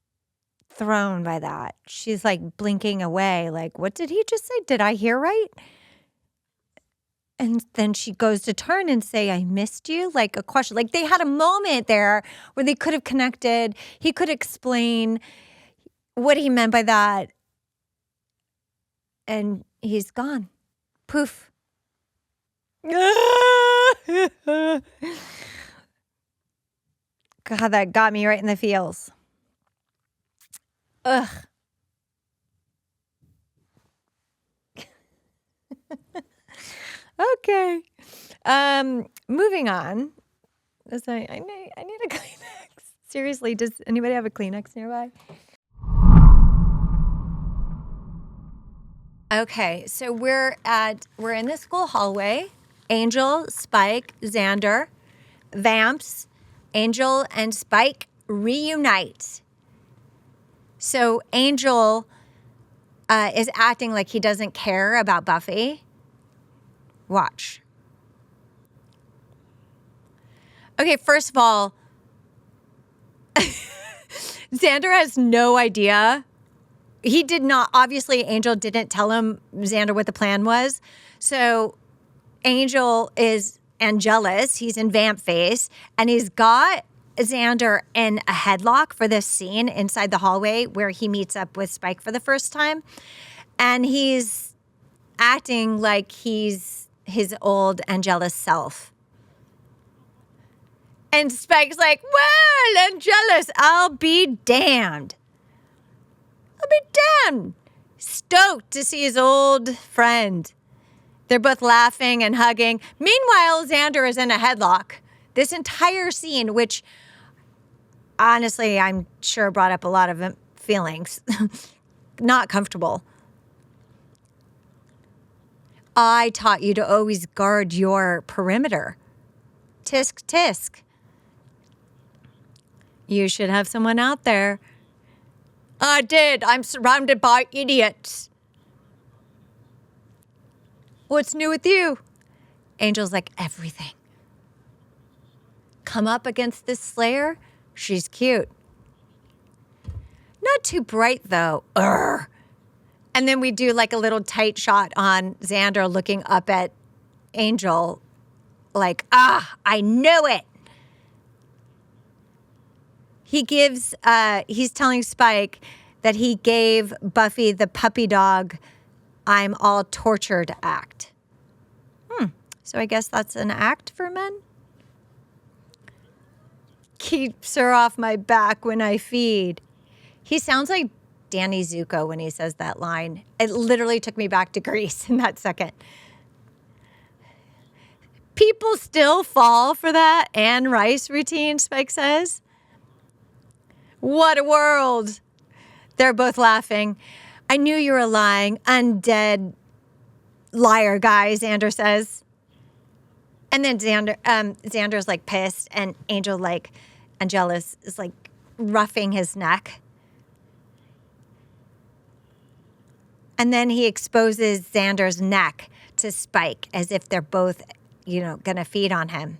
thrown by that. She's like blinking away, like, what did he just say? Did I hear right? And then she goes to turn and say, I missed you, like a question. Like they had a moment there where they could have connected. He could explain what he meant by that. And he's gone. Poof. God, that got me right in the feels. Ugh. Okay. Moving on. I need a Kleenex. Seriously, does anybody have a Kleenex nearby? Okay, so we're in the school hallway. Angel, Spike, Xander, Vamps, Angel and Spike reunite. So Angel is acting like he doesn't care about Buffy. Watch. Okay, first of all, Xander has no idea. He did not, obviously Angel didn't tell him, Xander, what the plan was. So Angel is Angelus, he's in vamp face, and he's got Xander in a headlock for this scene inside the hallway where he meets up with Spike for the first time. And he's acting like he's his old Angelus self. And Spike's like, well, Angelus, I'll be damned. I'll be damned. Stoked to see his old friend. They're both laughing and hugging. Meanwhile, Xander is in a headlock. This entire scene, which honestly, I'm sure brought up a lot of feelings. Not comfortable. I taught you to always guard your perimeter. Tisk, tisk. You should have someone out there. I did. I'm surrounded by idiots. What's new with you? Angel's like, everything. Come up against this Slayer? She's cute. Not too bright, though. Urgh. And then we do like a little tight shot on Xander looking up at Angel like, I knew it. He's telling Spike that he gave Buffy the puppy dog, I'm all tortured act. So I guess that's an act for men? Keeps her off my back when I feed. He sounds like Danny Zuko when he says that line. It literally took me back to Grease in that second. People still fall for that Anne Rice routine, Spike says. What a world. They're both laughing. I knew you were lying. Undead liar guy, Xander says. And then Xander's like pissed, and Angel like Angelus is like roughing his neck. And then he exposes Xander's neck to Spike as if they're both, gonna feed on him.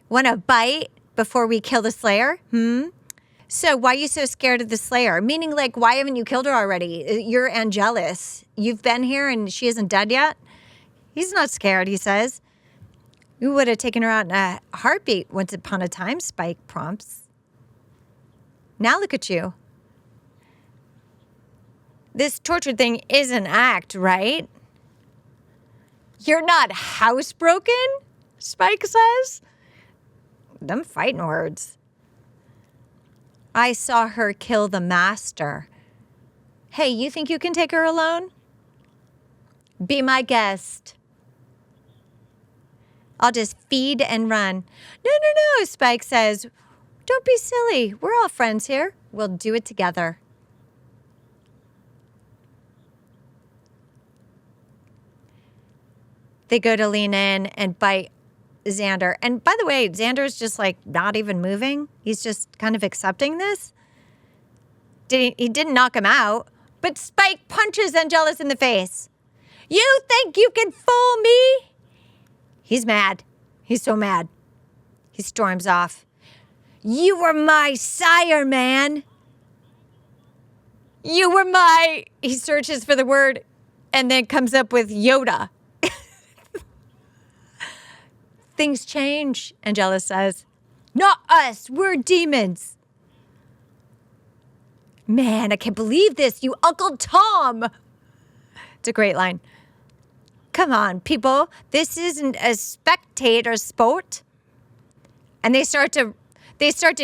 Want a bite before we kill the Slayer? So why are you so scared of the Slayer? Meaning, like, why haven't you killed her already? You're Angelus. You've been here and she isn't dead yet? He's not scared, he says. You would have taken her out in a heartbeat once upon a time, Spike prompts. Now look at you. This torture thing is an act, right? You're not housebroken, Spike says. Them fighting words. I saw her kill the master. Hey, you think you can take her alone? Be my guest. I'll just feed and run. No, Spike says. Don't be silly. We're all friends here. We'll do it together. They go to lean in and bite Xander. And by the way, Xander's just like not even moving. He's just kind of accepting this. He didn't knock him out, but Spike punches Angelus in the face. You think you can fool me? He's mad. He's so mad. He storms off. You were my sire, man. You were my... He searches for the word and then comes up with Yoda. Things change, Angelus says. Not us. We're demons. Man, I can't believe this. You Uncle Tom. It's a great line. Come on, people. This isn't a spectator sport. And they start to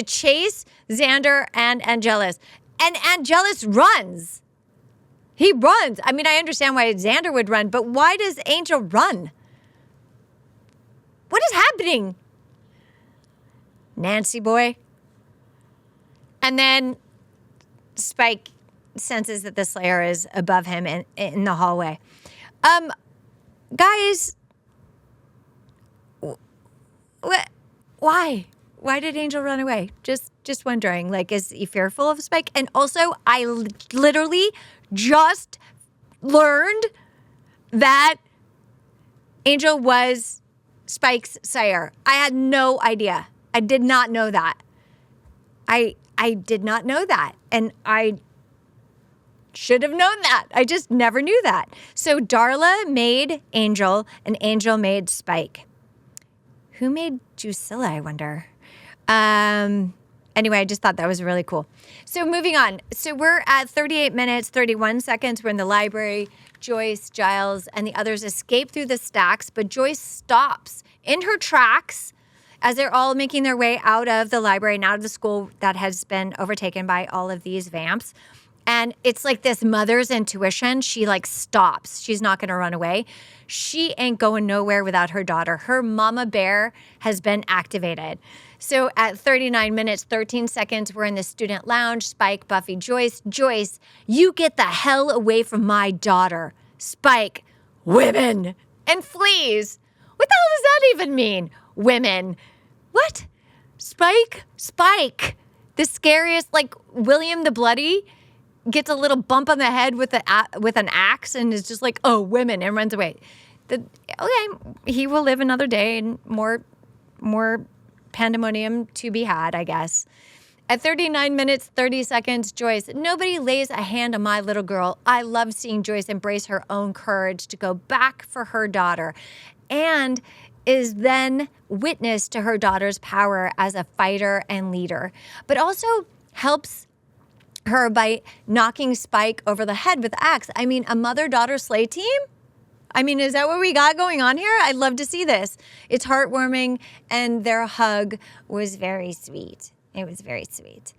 chase Xander and Angelus. And Angelus runs. He runs. I mean, I understand why Xander would run, but why does Angel run? What is happening? Nancy boy. And then Spike senses that the Slayer is above him in the hallway. Guys, why? Why did Angel run away? Just wondering. Like, is he fearful of Spike? And also, I literally just learned that Angel was Spike's sire. I had no idea. I did not know that. I did not know that. And I should have known that. I just never knew that. So Darla made Angel and Angel made Spike. Who made Drusilla, I wonder? Anyway, I just thought that was really cool. So moving on. So we're at 38 minutes, 31 seconds. We're in the library. Joyce, Giles, and the others escape through the stacks, but Joyce stops in her tracks as they're all making their way out of the library and out of the school that has been overtaken by all of these vamps. And it's like this mother's intuition. She like stops. She's not going to run away. She ain't going nowhere without her daughter. Her mama bear has been activated. So at 39 minutes, 13 seconds, we're in the student lounge. Spike, Buffy, Joyce. Joyce, you get the hell away from my daughter. Spike, women, and flees. What the hell does that even mean? Women. What? Spike? The scariest, like William the Bloody gets a little bump on the head with an axe and is just like, oh, women, and runs away. Okay, he will live another day and more pandemonium to be had, I guess. At 39 minutes, 30 seconds, Joyce, nobody lays a hand on my little girl. I love seeing Joyce embrace her own courage to go back for her daughter and is then witness to her daughter's power as a fighter and leader, but also helps her by knocking Spike over the head with the axe. I mean, a mother-daughter slay team? I mean, is that what we got going on here? I'd love to see this. It's heartwarming, and their hug was very sweet. It was very sweet.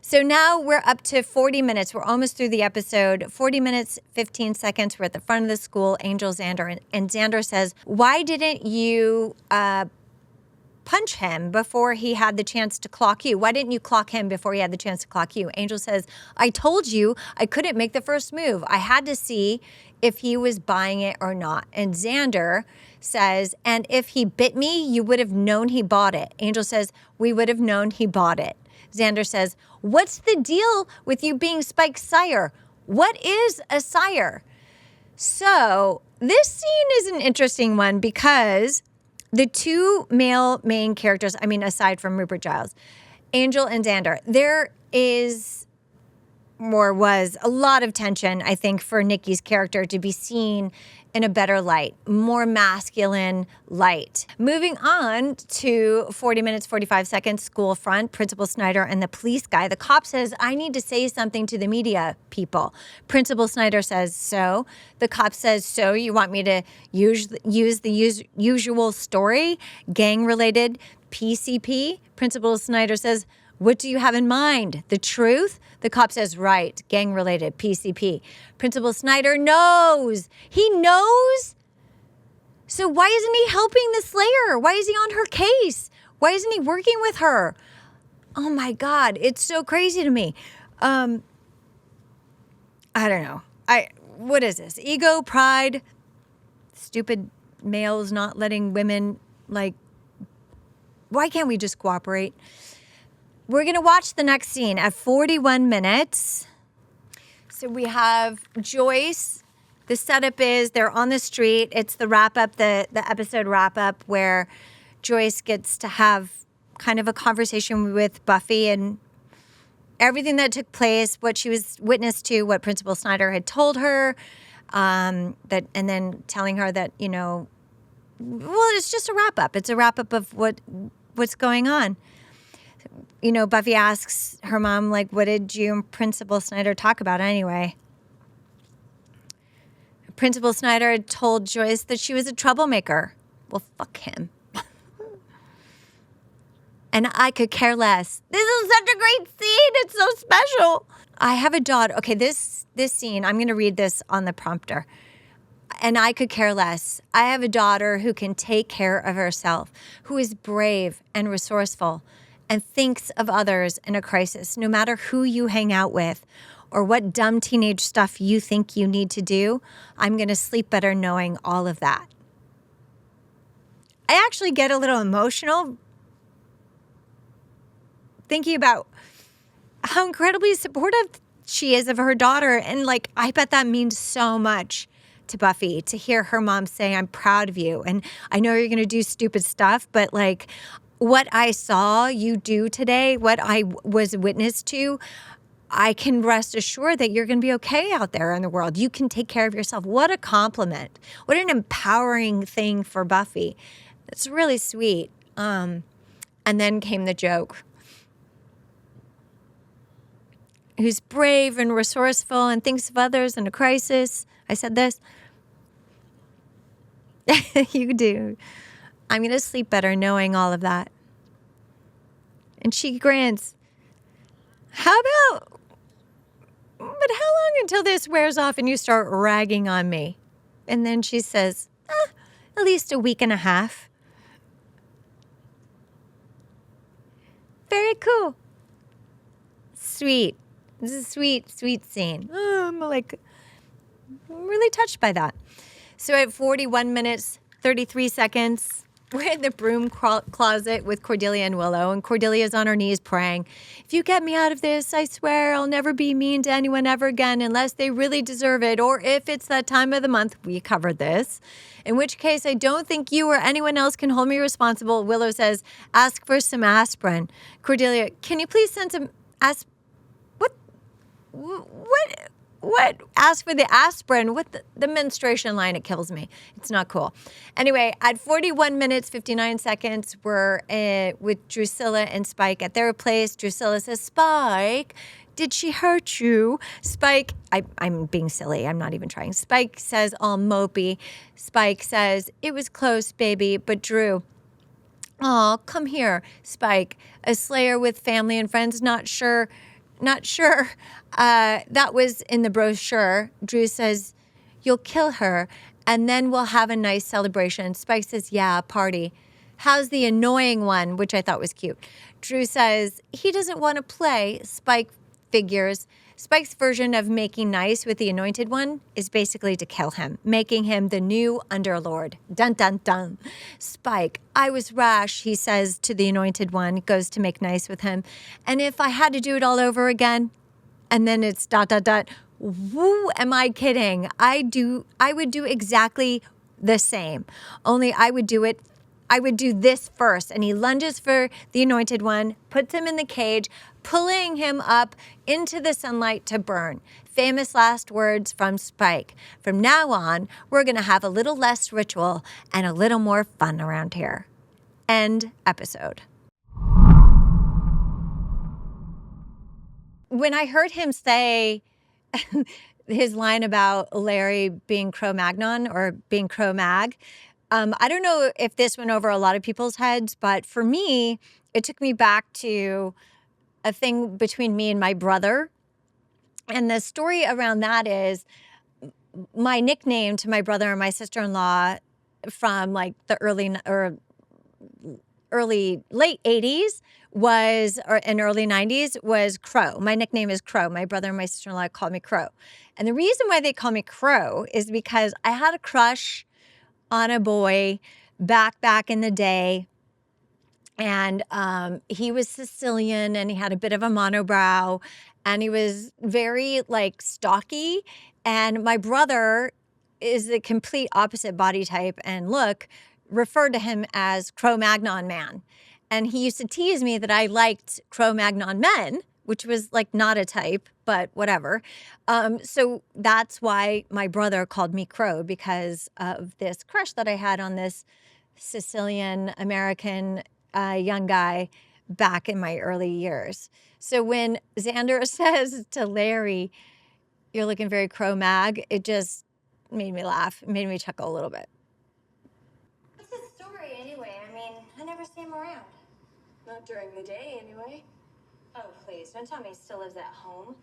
So now we're up to 40 minutes. We're almost through the episode. 40 minutes, 15 seconds. We're at the front of the school. Angel, Xander, and Xander says, why didn't you punch him before he had the chance to clock you? Why didn't you clock him before he had the chance to clock you? Angel says, I told you I couldn't make the first move. I had to see if he was buying it or not. And Xander says, and if he bit me, you would have known he bought it. Angel says, we would have known he bought it. Xander says, what's the deal with you being Spike's sire? What is a sire? So this scene is an interesting one because the two male main characters, I mean, aside from Rupert Giles, Angel and Xander, there is or was a lot of tension, I think, for Nikki's character to be seen in a better light, more masculine light. Moving on to 40 minutes, 45 seconds, school front, Principal Snyder and the police guy. The cop says, I need to say something to the media people. Principal Snyder says, so? The cop says, so you want me to use the usual story, gang-related PCP? Principal Snyder says, what do you have in mind? The truth? The cop says, right, gang-related, PCP. Principal Snyder knows. He knows? So why isn't he helping the Slayer? Why is he on her case? Why isn't he working with her? Oh my God, it's so crazy to me. I don't know. What is this? Ego, pride, stupid males not letting women, like, why can't we just cooperate? We're going to watch the next scene at 41 minutes. So we have Joyce. The setup is they're on the street. It's the wrap-up, the episode wrap-up where Joyce gets to have kind of a conversation with Buffy and everything that took place, what she was witness to, what Principal Snyder had told her, and then telling her that, well, it's just a wrap-up. It's a wrap-up of what's going on. Buffy asks her mom, like, what did you and Principal Snyder talk about anyway? Principal Snyder had told Joyce that she was a troublemaker. Well, fuck him. And I could care less. This is such a great scene. It's so special. I have a daughter. Okay, this scene, I'm going to read this on the prompter. And I could care less. I have a daughter who can take care of herself, who is brave and resourceful, and thinks of others in a crisis, no matter who you hang out with or what dumb teenage stuff you think you need to do. I'm going to sleep better knowing all of that. I actually get a little emotional thinking about how incredibly supportive she is of her daughter. And like, I bet that means so much to Buffy to hear her mom say, I'm proud of you. And I know you're going to do stupid stuff, but like, what I saw you do today, what I was witness to, I can rest assured that you're going to be okay out there in the world. You can take care of yourself. What a compliment. What an empowering thing for Buffy. It's really sweet. And then came the joke. Who's brave and resourceful and thinks of others in a crisis. I said this. You do. I'm going to sleep better knowing all of that. And she grins. How about, but how long until this wears off and you start ragging on me? And then she says, at least a week and a half. Very cool. Sweet. This is a sweet, sweet scene. I'm really touched by that. So at 41 minutes, 33 seconds, we're in the broom closet with Cordelia and Willow, and Cordelia's on her knees praying. If you get me out of this, I swear I'll never be mean to anyone ever again unless they really deserve it, or if it's that time of the month. We covered this. In which case, I don't think you or anyone else can hold me responsible. Willow says, ask for some aspirin. Cordelia, can you please send some What? Ask for the aspirin. What the menstruation line? It kills me. It's not cool. Anyway, at 41 minutes, 59 seconds, we're with Drusilla and Spike at their place. Drusilla says, Spike, did she hurt you? Spike, I'm being silly. I'm not even trying. Spike says, all mopey. Spike says, it was close, baby, but Drew. Oh, come here, Spike. A slayer with family and friends, not sure. That was in the brochure. Drew says, you'll kill her, and then we'll have a nice celebration. Spike says, yeah, party. How's the annoying one? Which I thought was cute. Drew says, he doesn't want to play. Spike figures. Spike's version of making nice with the anointed one is basically to kill him, making him the new underlord. Dun, dun, dun. Spike, I was rash, he says to the anointed one, goes to make nice with him. And if I had to do it all over again, and then it's ... Woo, am I kidding? I would do exactly the same. Only I would do it I would do this first. And he lunges for the anointed one, puts him in the cage, pulling him up into the sunlight to burn. Famous last words from Spike. From now on, we're going to have a little less ritual and a little more fun around here. End episode. When I heard him say his line about Larry being Cro-Magnon or being Cro-Mag, I don't know if this went over a lot of people's heads, but for me, it took me back to a thing between me and my brother. And the story around that is my nickname to my brother and my sister-in-law from like the late 80s and early 90s was Crow. My nickname is Crow. My brother and my sister-in-law called me Crow. And the reason why they call me Crow is because I had a crush on a boy back in the day. And he was Sicilian and he had a bit of a monobrow and he was very like stocky. And my brother is the complete opposite body type and look, referred to him as Cro-Magnon man. And he used to tease me that I liked Cro-Magnon men, which was like not a type, but whatever. So that's why my brother called me Crow, because of this crush that I had on this Sicilian American young guy back in my early years. So when Xander says to Larry, "You're looking very Cro-Mag," it just made me laugh. It made me chuckle a little bit. What's his story anyway? I mean, I never see him around. Not during the day, anyway. Oh, please, don't tell me he still lives at home.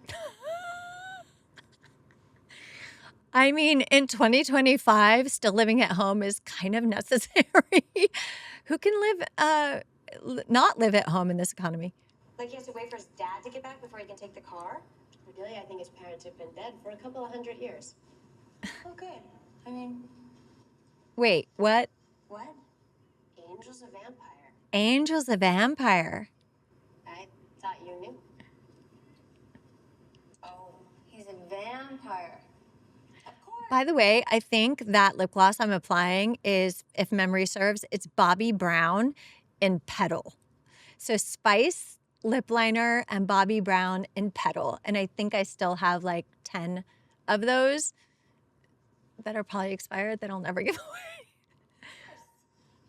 I mean, in 2025, still living at home is kind of necessary. Who can not live at home in this economy? Like he has to wait for his dad to get back before he can take the car? Really, I think his parents have been dead for a couple of 100 years. Oh, good. I mean... Wait, what? What? Angel's a vampire. Angel's a vampire. I thought you knew. Oh, he's a vampire. By the way, I think that lip gloss I'm applying is, if memory serves, it's Bobbi Brown in Petal. So Spice lip liner and Bobbi Brown in Petal. And I think I still have like 10 of those that are probably expired that I'll never give away.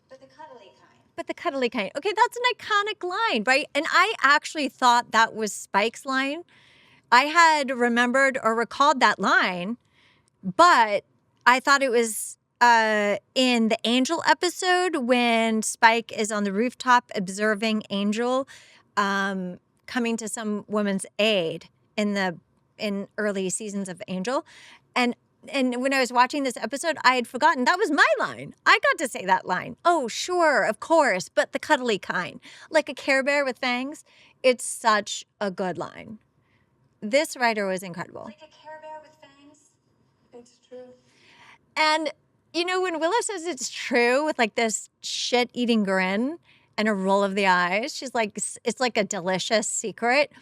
But the cuddly kind. But the cuddly kind. Okay, that's an iconic line, right? And I actually thought that was Spike's line. I had remembered or recalled that line, but I thought it was in the Angel episode when Spike is on the rooftop observing Angel coming to some woman's aid in early seasons of Angel. And when I was watching this episode, I had forgotten that was my line. I got to say that line. Oh, sure, of course, but the cuddly kind. Like a Care Bear with fangs. It's such a good line. This writer was incredible. Like a Care Bear with fangs? It's true. And, you know, when Willow says it's true with like this shit-eating grin and a roll of the eyes, she's like, it's like a delicious secret.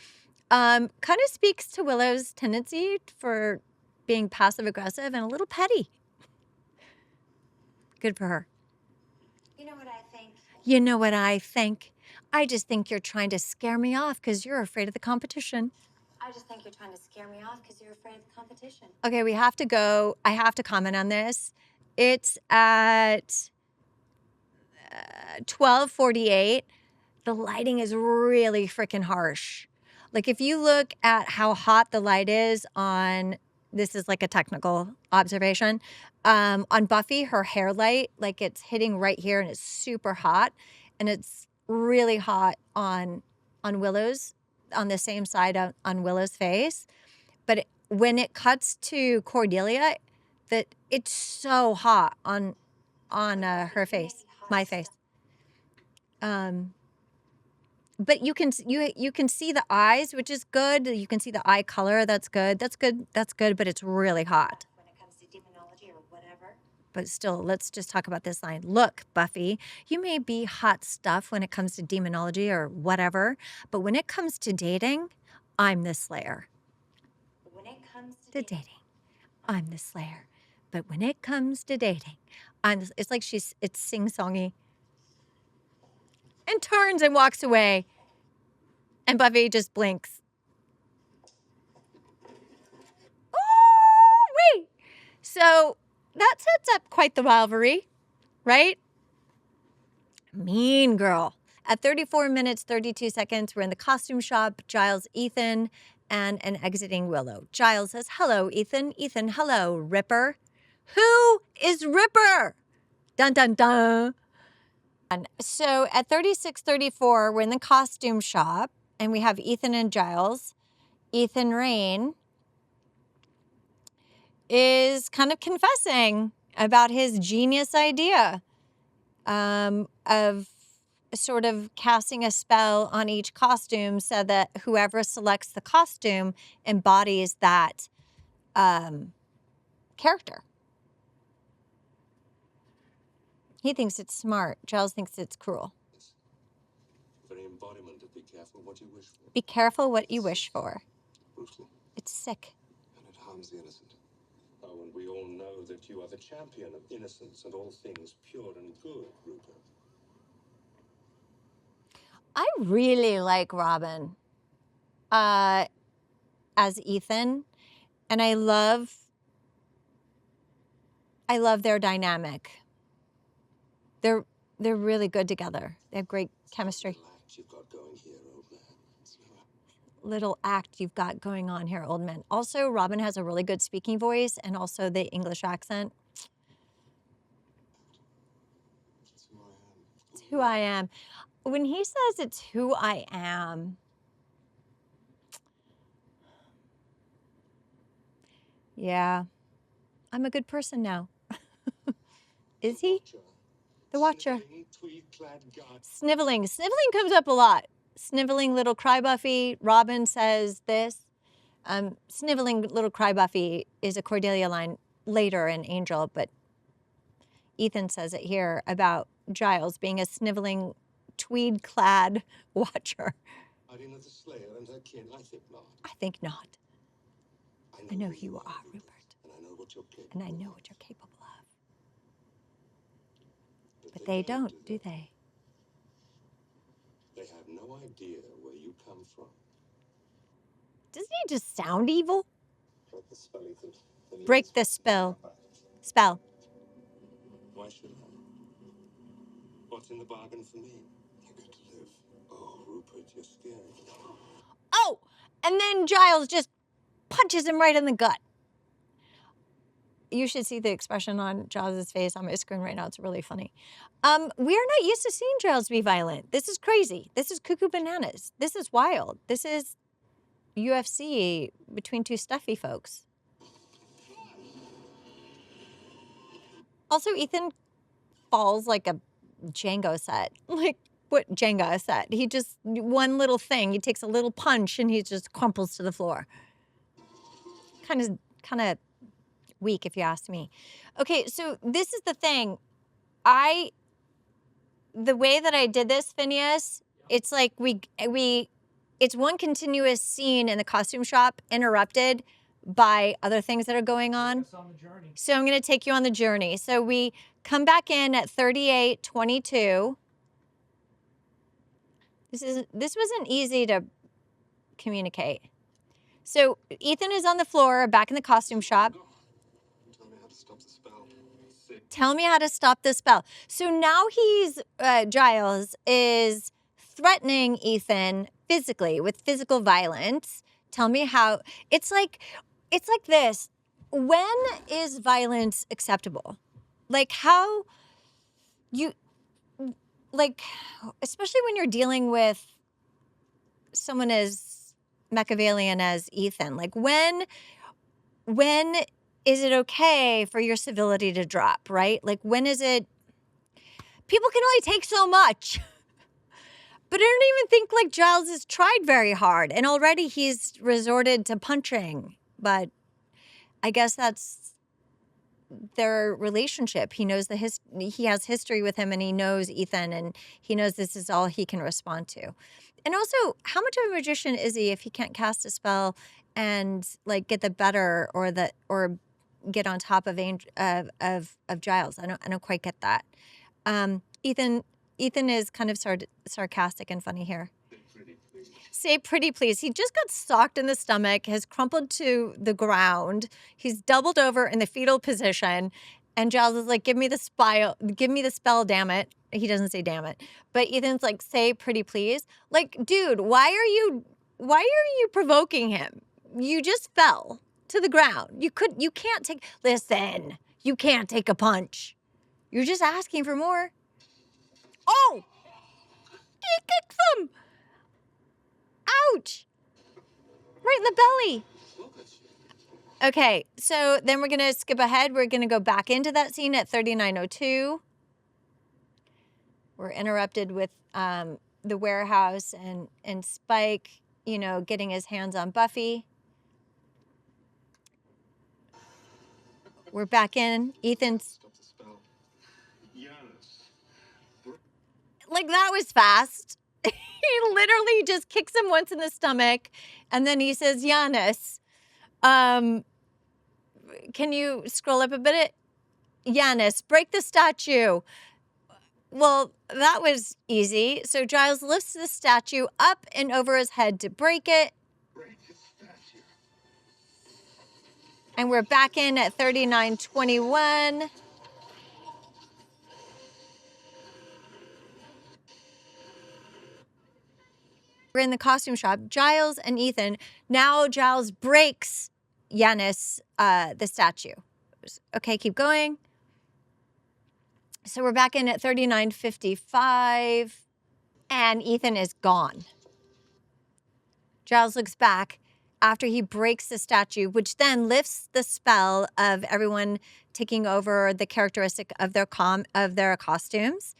Kind of speaks to Willow's tendency for being passive-aggressive and a little petty. Good for her. You know what I think? You know what I think? I just think you're trying to scare me off because you're afraid of the competition. I just think you're trying to scare me off because you're afraid of the competition. Okay, we have to go. I have to comment on this. It's at 12:48. The lighting is really freaking harsh. Like if you look at how hot the light is on, this is like a technical observation, on Buffy, her hair light, like it's hitting right here and it's super hot. And it's really hot on Willow's, on the same side on Willow's face. But when it cuts to Cordelia, that it's so hot on her face, my face. But you can see the eyes, which is good. You can see the eye color. That's good. That's good. That's good. But it's really hot. When it comes to demonology or whatever. But still, let's just talk about this line. Look, Buffy, you may be hot stuff when it comes to demonology or whatever, but when it comes to dating, I'm the Slayer. When it comes to dating, I'm the Slayer. But when it comes to dating, it's like it's sing-songy. and turns and walks away. And Buffy just blinks. Ooh-wee! So that sets up quite the rivalry, right? Mean girl. At 34 minutes, 32 seconds, we're in the costume shop. Giles, Ethan, and an exiting Willow. Giles says, hello, Ethan. Ethan, hello, Ripper. Who is Ripper? Dun, dun, dun. And so at 36:34, we're in the costume shop, and we have Ethan and Giles. Ethan Rain is kind of confessing about his genius idea of sort of casting a spell on each costume so that whoever selects the costume embodies that character. He thinks it's smart. Giles thinks it's cruel. Very embodiment of be careful what you wish for. Be careful what you wish for. Brutal. It's sick. And it harms the innocent. Oh, and we all know that you are the champion of innocence and all things pure and good, Rupert. I really like Robin as Ethan, and I love their dynamic. They're really good together. They have great chemistry. Little act you've got going on here, old man. Also, Robin has a really good speaking voice and also the English accent. It's who I am. When he says it's who I am, yeah, I'm a good person now. Is he? The Watcher. Sniveling. Sniveling comes up a lot. Sniveling little cry Buffy. Robin says this. Sniveling little cry Buffy is a Cordelia line later in Angel, but Ethan says it here about Giles being a sniveling tweed-clad Watcher. I the Slayer and her kin. I think not. I think not. I know who you are, Rupert. And I know what you're capable And I know what you're capable of. But they don't, do they? They have no idea where you come from. Doesn't he just sound evil? Break the spell, Ethan. Break the spell. Spell. Why should I? What's in the bargain for me? I get to live. Oh, Rupert, you're scared. Oh! And then Giles just punches him right in the gut. You should see the expression on Giles' face on my screen right now. It's really funny. We are not used to seeing Giles be violent. This is crazy. This is cuckoo bananas. This is wild. This is UFC between two stuffy folks. Also, Ethan falls like a Django set. Like, what Jenga set? He just, one little thing, he takes a little punch and he just crumples to the floor. Kind of weak, if you ask me. Okay, so this is the thing. The way that I did this, Phineas, it's like it's one continuous scene in the costume shop interrupted by other things that are going on. So I'm going to take you on the journey. So we come back in at 38:22. This wasn't easy to communicate. So Ethan is on the floor back in the costume shop. Tell me how to stop the spell. Tell me how to stop the spell. So now Giles is threatening Ethan physically with physical violence. Tell me how. It's like this. When is violence acceptable? Like how you, like, especially when you're dealing with someone as Machiavellian as Ethan, like when is it okay for your civility to drop, right? Like when is it, people can only take so much. But I don't even think like Giles has tried very hard and already he's resorted to punching. But I guess that's their relationship. He knows he has history with him and he knows Ethan and he knows this is all he can respond to. And also, how much of a magician is he if he can't cast a spell and like get the better or get on top of Giles? I don't quite get that. Ethan Ethan is kind of sarcastic and funny here. Say pretty please. He just got socked in the stomach, has crumpled to the ground. He's doubled over in the fetal position. And Giles is like, give me the spell, damn it. He doesn't say damn it. But Ethan's like, say pretty please. Like, dude, why are you provoking him? You just fell to the ground. You can't take a punch. You're just asking for more. Oh! He kicked him! Ouch! Right in the belly. Okay, so then we're going to skip ahead. We're going to go back into that scene at 3902. We're interrupted with the warehouse and Spike, getting his hands on Buffy. We're back in. Ethan's... Like, that was fast. He literally just kicks him once in the stomach, and then he says, Giannis, can you scroll up a bit? Giannis, break the statue. Well, that was easy. So Giles lifts the statue up and over his head to break it. And we're back in at 3921. We're in the costume shop. Giles and Ethan. Now Giles breaks Giannis, the statue. Okay, keep going. So we're back in at 3955. And Ethan is gone. Giles looks back after he breaks the statue, which then lifts the spell of everyone taking over the characteristic of their costumes.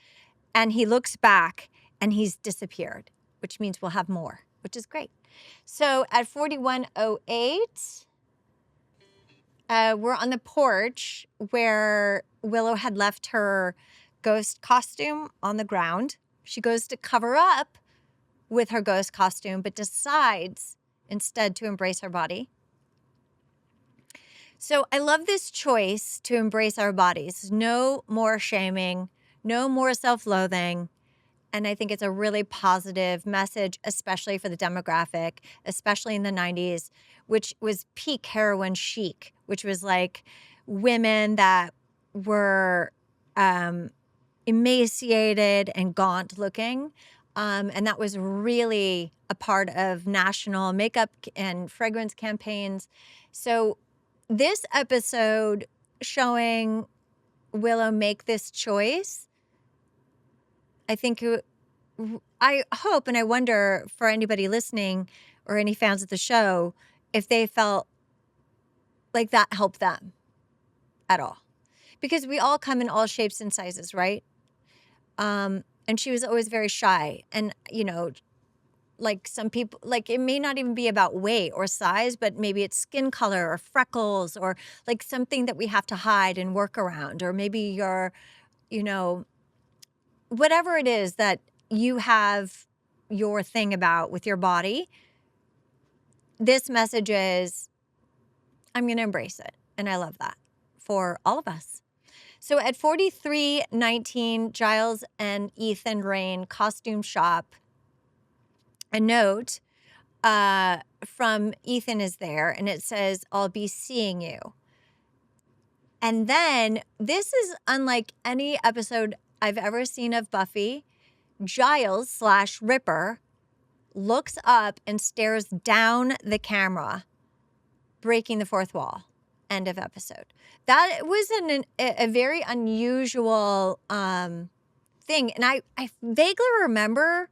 And he looks back and he's disappeared, which means we'll have more, which is great. So at 4108, we're on the porch where Willow had left her ghost costume on the ground. She goes to cover up with her ghost costume, but decides instead to embrace her body. So I love this choice to embrace our bodies. No more shaming, no more self-loathing. And I think it's a really positive message, especially for the demographic, especially in the 90s, which was peak heroin chic, which was like women that were emaciated and gaunt looking. And that was really a part of national makeup and fragrance campaigns. So this episode showing Willow make this choice, I think, I hope and I wonder for anybody listening or any fans of the show, if they felt like that helped them at all. Because we all come in all shapes and sizes, right? And she was always very shy. And, like some people, like it may not even be about weight or size, but maybe it's skin color or freckles or like something that we have to hide and work around. Or maybe you're, whatever it is that you have your thing about with your body, this message is, I'm going to embrace it. And I love that for all of us. So at 4319, Giles and Ethan Rain costume shop. A note from Ethan is there, and it says, I'll be seeing you. And then this is unlike any episode I've ever seen of Buffy. Giles / Ripper looks up and stares down the camera, breaking the fourth wall. End of episode. That was a very unusual thing. And I vaguely remember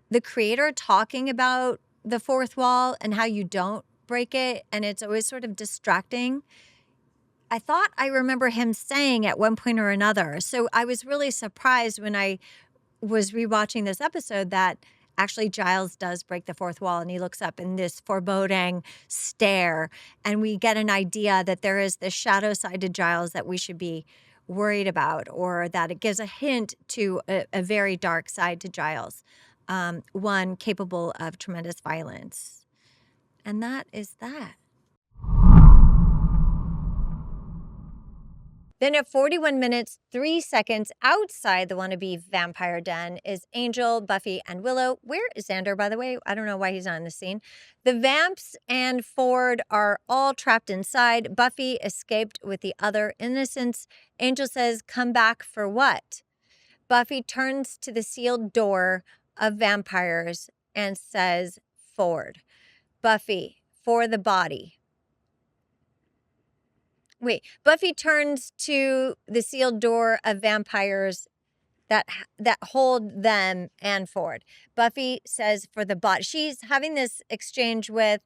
the creator talking about the fourth wall and how you don't break it. And it's always sort of distracting. I thought I remember him saying at one point or another. So I was really surprised when I was rewatching this episode that actually Giles does break the fourth wall and he looks up in this foreboding stare. And we get an idea that there is this shadow side to Giles that we should be worried about, or that it gives a hint to a very dark side to Giles. One capable of tremendous violence. And that is that. Then at 41 minutes, 3 seconds outside the wannabe vampire den is Angel, Buffy, and Willow. Where is Xander, by the way? I don't know why he's not in the scene. The vamps and Ford are all trapped inside. Buffy escaped with the other innocents. Angel says, "Come back for what?" Buffy turns to the sealed door of vampires and says, "Ford." Buffy, "For the body." Wait, Buffy turns to the sealed door of vampires that hold them and Ford. Buffy says, "For the body." She's having this exchange with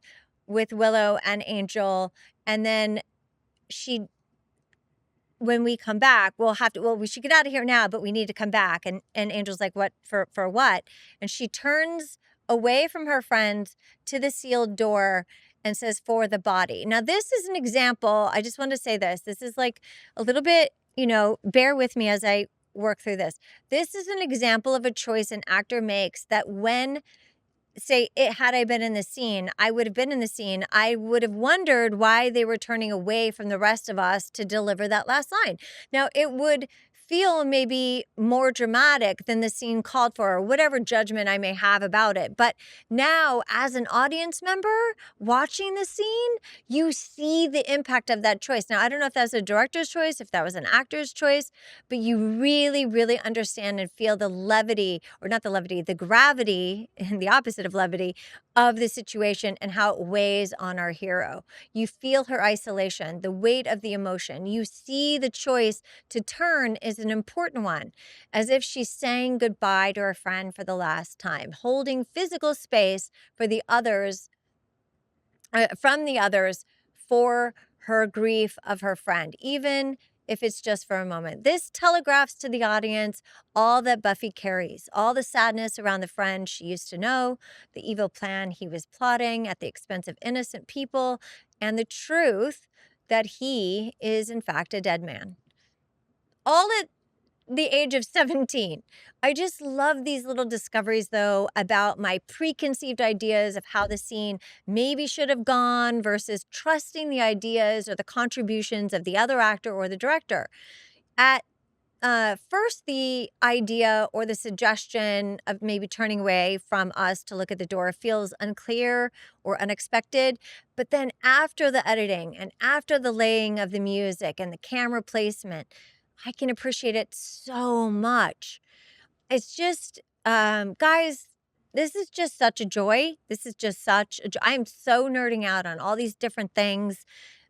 Willow and Angel, and then she, when we come back, we should get out of here now, but we need to come back. And Angel's like, "What for what?" And she turns away from her friends to the sealed door and says, "For the body." Now, this is an example. I just want to say this. This is like a little bit, bear with me as I work through this. This is an example of a choice an actor makes that when, had I been in the scene, I would have been in the scene. I would have wondered why they were turning away from the rest of us to deliver that last line. Now, it would feel maybe more dramatic than the scene called for, or whatever judgment I may have about it. But now, as an audience member watching the scene, you see the impact of that choice. Now, I don't know if that's a director's choice, if that was an actor's choice, but you really, really understand and feel the levity, or not the levity, the gravity, and the opposite of levity, of the situation and how it weighs on our hero. You feel her isolation, the weight of the emotion. You see the choice to turn is an important one, as if she's saying goodbye to her friend for the last time, holding physical space for the others, from the others, for her grief of her friend, even if it's just for a moment. This telegraphs to the audience all that Buffy carries, all the sadness around the friend she used to know, the evil plan he was plotting at the expense of innocent people, and the truth that he is, in fact, a dead man. All at the age of 17. I just love these little discoveries, though, about my preconceived ideas of how the scene maybe should have gone versus trusting the ideas or the contributions of the other actor or the director. At first, the idea or the suggestion of maybe turning away from us to look at the door feels unclear or unexpected. But then after the editing and after the laying of the music and the camera placement, I can appreciate it so much. It's just, guys, this is just such a joy. This is just such a joy. I'm so nerding out on all these different things.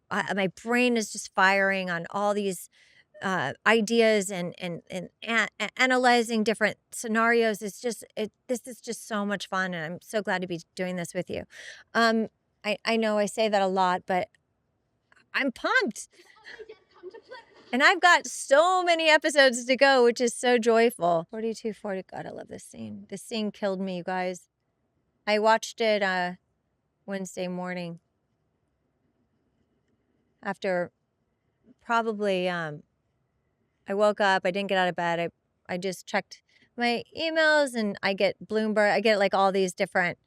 My brain is just firing on all these ideas and analyzing different scenarios. This is just so much fun, and I'm so glad to be doing this with you. I know I say that a lot, but I'm pumped. And I've got so many episodes to go, which is so joyful. 4240. God, I love this scene. This scene killed me, you guys. I watched it Wednesday morning after probably I woke up. I didn't get out of bed. I just checked my emails, and I get Bloomberg. I get like all these different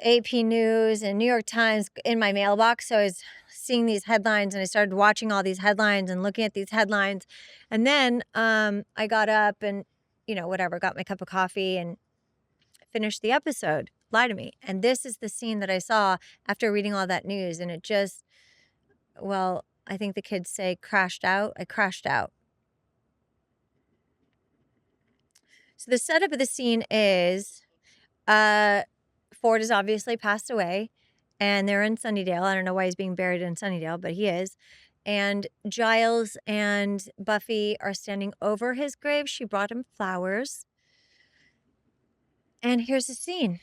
AP News and New York Times in my mailbox. So I was seeing these headlines, and I started watching all these headlines and looking at these headlines. And then I got up and, whatever, got my cup of coffee and finished the episode. Lie to me. And this is the scene that I saw after reading all that news. And it just, well, I think the kids say crashed out. I crashed out. So the setup of the scene is Ford has obviously passed away, and they're in Sunnydale. I don't know why he's being buried in Sunnydale, but he is. And Giles and Buffy are standing over his grave. She brought him flowers. And here's the scene.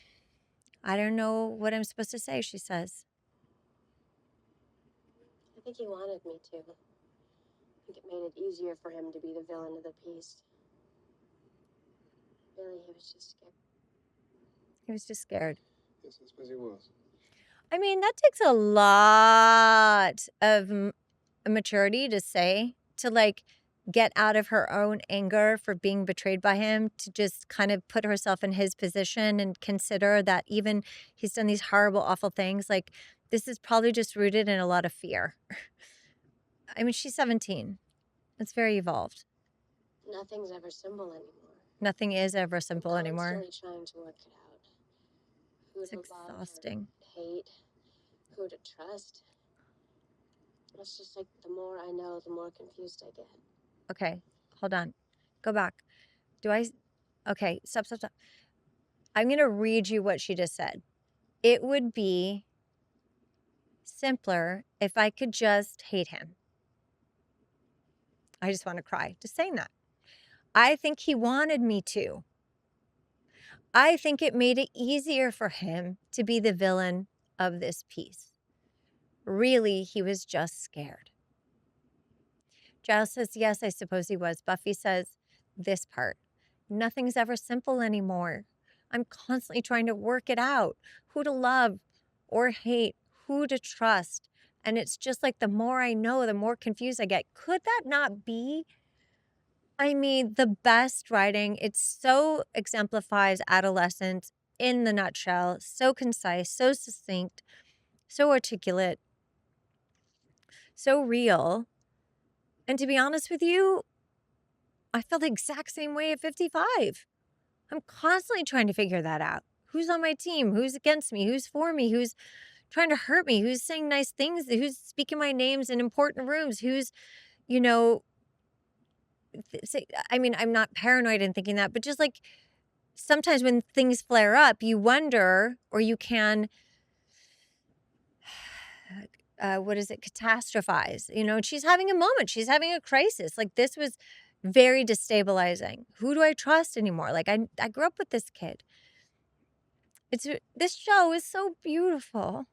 I don't know what I'm supposed to say, she says. I think he wanted me to. I think it made it easier for him to be the villain of the piece. Really, he was just scared. He was just scared. Yes, I suppose he was. I mean, that takes a lot of maturity to say, to like get out of her own anger for being betrayed by him, to just kind of put herself in his position and consider that even he's done these horrible, awful things. Like, this is probably just rooted in a lot of fear. I mean, she's 17. It's very evolved. Nothing's ever simple anymore. Nothing is ever simple I'm anymore. constantly trying to work it out. Who It's to love or exhausting. hate, who to trust. It's just like the more I know, the more confused I get. Okay, hold on. Go back. Okay, stop. I'm going to read you what she just said. It would be simpler if I could just hate him. I just want to cry just saying that. I think he wanted me to. I think it made it easier for him to be the villain of this piece. Really, he was just scared. Giles says, yes, I suppose he was. Buffy says, this part. Nothing's ever simple anymore. I'm constantly trying to work it out. Who to love or hate, who to trust. And it's just like the more I know, the more confused I get. Could that not be? I mean, the best writing. It so exemplifies adolescence in the nutshell. So concise, so succinct, so articulate, so real. And to be honest with you, I felt the exact same way at 55. I'm constantly trying to figure that out. Who's on my team? Who's against me? Who's for me? Who's trying to hurt me? Who's saying nice things? Who's speaking my names in important rooms? Who's, I mean, I'm not paranoid in thinking that, but just like sometimes when things flare up, you wonder, or you can, catastrophize. She's having a moment. She's having a crisis. Like this was very destabilizing. Who do I trust anymore? Like I grew up with this kid. This show is so beautiful.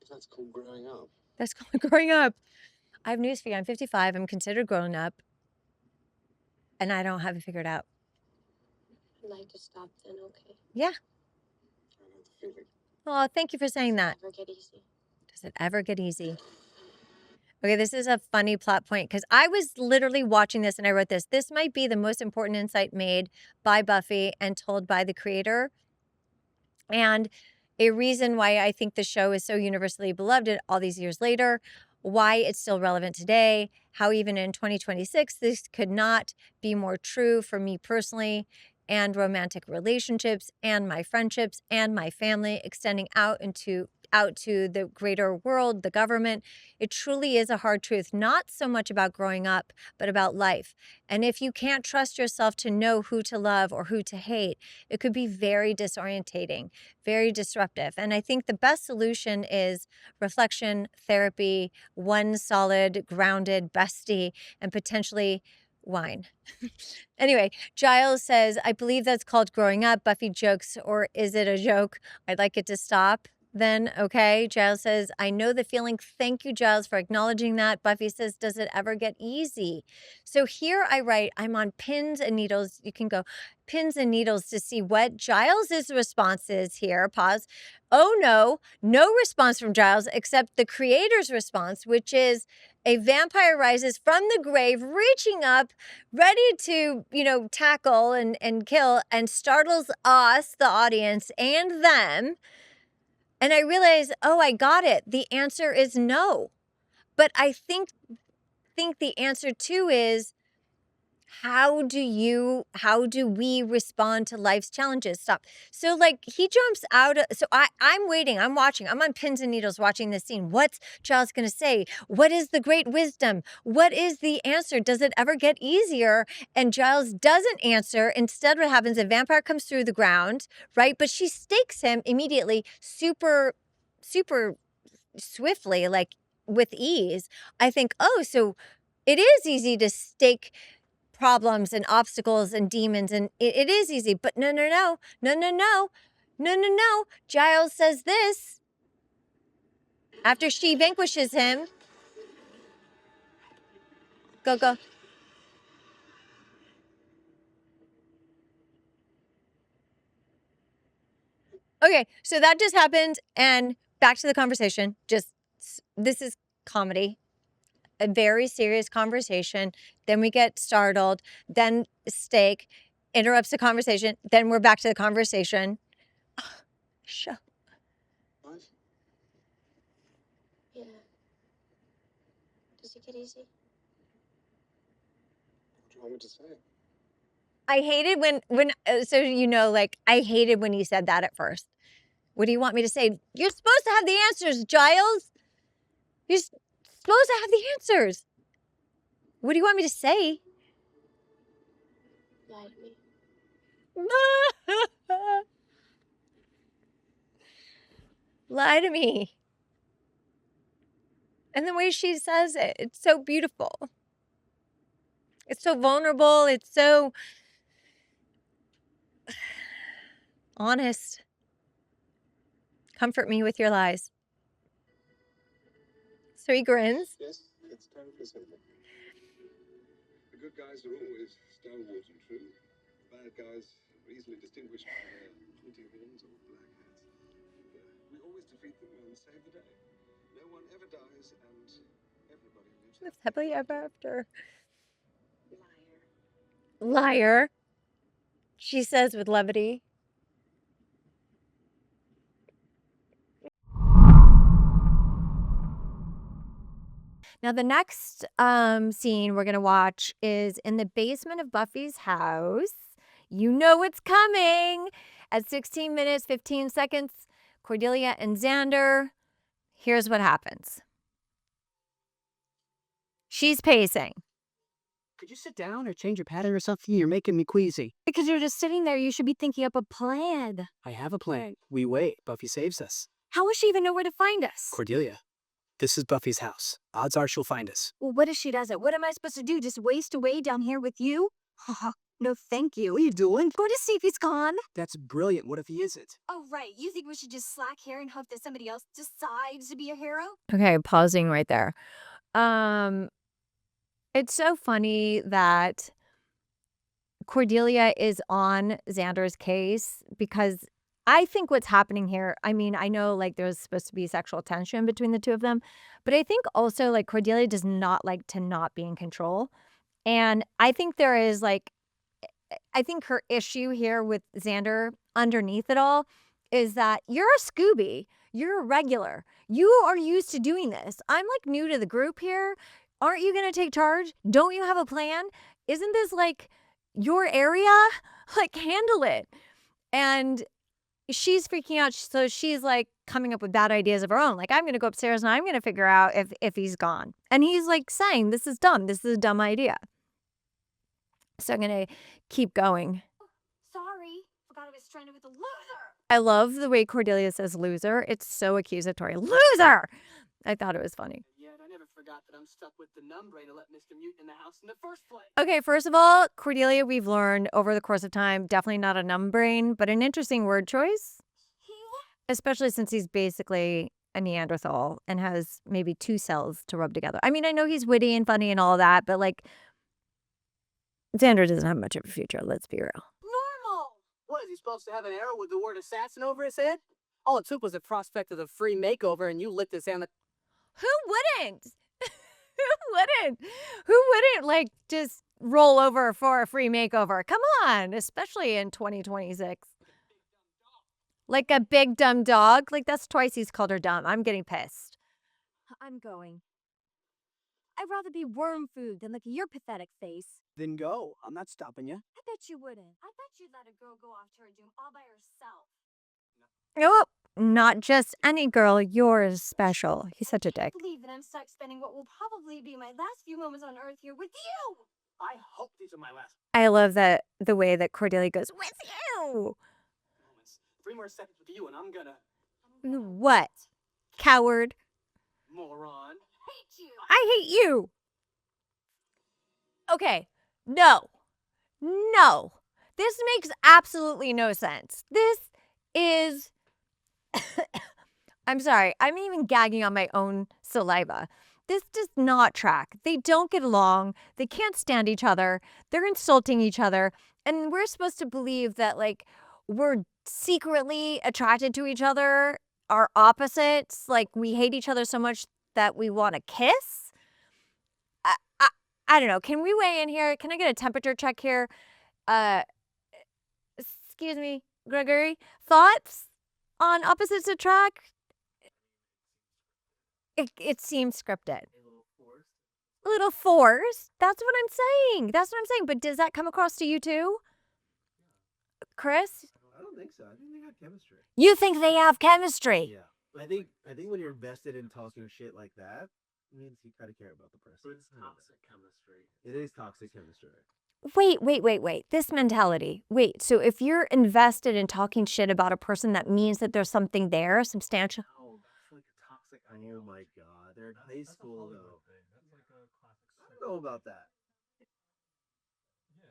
That's called growing up. That's called growing up. I have news for you. I'm 55. I'm considered grown up. And I don't have it figured out. I'd like to stop then, okay? Yeah. I know the feeling. Oh, thank you for saying that. Does it ever get easy? Does it ever get easy? Okay, this is a funny plot point because I was literally watching this and I wrote this. This might be the most important insight made by Buffy and told by the creator. And a reason why I think the show is so universally beloved all these years later, why it's still relevant today, how even in 2026, this could not be more true for me personally and romantic relationships and my friendships and my family extending out to the greater world, the government. It truly is a hard truth, not so much about growing up, but about life. And if you can't trust yourself to know who to love or who to hate, it could be very disorientating, very disruptive. And I think the best solution is reflection, therapy, one solid, grounded bestie, and potentially wine. Anyway, Giles says, I believe that's called growing up. Buffy jokes, or is it a joke? I'd like it to stop. Then, okay. Giles says, I know the feeling. Thank you, Giles, for acknowledging that. Buffy says, does it ever get easy? So here I write, I'm on pins and needles. You can go pins and needles to see what Giles's response is here. Pause. Oh, no response from Giles except the creator's response, which is a vampire rises from the grave, reaching up, ready to, tackle and kill, and startles us, the audience, and them. And I realized, oh, I got it. The answer is no. But I think the answer too is, how do we respond to life's challenges? Stop. So like he jumps out. So I'm waiting. I'm watching. I'm on pins and needles watching this scene. What's Giles going to say? What is the great wisdom? What is the answer? Does it ever get easier? And Giles doesn't answer. Instead, what happens? A vampire comes through the ground, right? But she stakes him immediately, super, super swiftly, like with ease. I think, oh, so it is easy to stake problems and obstacles and demons, and it is easy, but no. Giles says this after she vanquishes him. Go. Okay, so that just happened, and back to the conversation. This is comedy. A very serious conversation. Then we get startled. Then Steak interrupts the conversation. Then we're back to the conversation. Show. What? Yeah. Does it get easy? you want me to say? I hated so you know, like, I hated when he said that at first. What do you want me to say? You're supposed to have the answers, Giles. You're supposed to have the answers. What do you want me to say? Lie to me. Lie to me. And the way she says it, it's so beautiful. It's so vulnerable. It's so honest. Comfort me with your lies. So he grins. Yes, it's terribly simple. The good guys are always stalwart and true. The bad guys are easily distinguished by their 20 horns or black hats. We always defeat them and save the day. No one ever dies, and everybody lives Happily ever after. Liar. Liar. She says with levity. Now, the next scene we're going to watch is in the basement of Buffy's house. You know it's coming. At 16 minutes, 15 seconds, Cordelia and Xander. Here's what happens. She's pacing. Could you sit down or change your pattern or something? You're making me queasy. Because you're just sitting there, you should be thinking up a plan. I have a plan. We wait. Buffy saves us. How will she even know where to find us? Cordelia, this is Buffy's house. Odds are she'll find us. Well, what if she doesn't? What am I supposed to do? Just waste away down here with you? No, thank you. What are you doing? Go to see if he's gone. That's brilliant. What if he isn't? Oh, right. You think we should just slack here and hope that somebody else decides to be a hero? Okay, pausing right there. It's so funny that Cordelia is on Xander's case because I think what's happening here, I mean, I know like there's supposed to be sexual tension between the two of them, but I think also like Cordelia does not like to not be in control. And I think there is like, I think her issue here with Xander underneath it all is that you're a Scooby. You're a regular. You are used to doing this. I'm like new to the group here. Aren't you going to take charge? Don't you have a plan? Isn't this like your area? Like handle it. And she's freaking out. So she's like coming up with bad ideas of her own. Like, I'm going to go upstairs and I'm going to figure out if he's gone. And he's like saying, this is dumb. This is a dumb idea. So I'm going to keep going. Sorry. Forgot I was stranded with a loser. I love the way Cordelia says loser. It's so accusatory. Loser! I thought it was funny. Yet I never forgot that I'm stuck with the numbrain to let Mr. Mute in the house in the first place. Okay, first of all, Cordelia, we've learned over the course of time, definitely not a numbrain, but an interesting word choice. Especially since he's basically a Neanderthal and has maybe 2 cells to rub together. I mean, I know he's witty and funny and all that, but like, Xander doesn't have much of a future, let's be real. Normal. What, is he supposed to have an arrow with the word assassin over his head? All it took was a prospect of the free makeover and you lit this on the... Who wouldn't? Who wouldn't like just roll over for a free makeover? Come on, especially in 2026. Like a big dumb dog. Like that's twice he's called her dumb. I'm getting pissed. I'm going. I'd rather be worm food than look at your pathetic face. Then go. I'm not stopping you. I bet you wouldn't. I bet you'd let a girl go off to her doom all by herself. Oh, not just any girl. Yours special. He's such a dick. Believe that I'm stuck spending what will probably be my last few moments on Earth here with you. I hope these are my last I love that the way that Cordelia goes, with you. moments. 3 more seconds with you and I'm gonna... What? Coward. Moron. Hate you. I hate you. Okay. No. This makes absolutely no sense. This is... I'm sorry. I'm even gagging on my own saliva. This does not track. They don't get along. They can't stand each other. They're insulting each other. And we're supposed to believe that, like, we're secretly attracted to each other, our opposites. Like, we hate each other so much that we want to kiss. I don't know. Can we weigh in here? Can I get a temperature check here? Excuse me, Gregory. Thoughts on opposites attract? It seems scripted. A little forced. That's what I'm saying. But does that come across to you too, Chris? I don't think so. I think they got chemistry. You think they have chemistry? Yeah. I think when you're invested in talking shit like that, it means you kind of care about the person. But it's toxic chemistry. It is toxic chemistry. Wait. This mentality. Wait, so if you're invested in talking shit about a person, that means that there's something there, substantial? Oh, that's like a toxic. Oh my god, they're in high school though. That's like a classic. I don't know about that.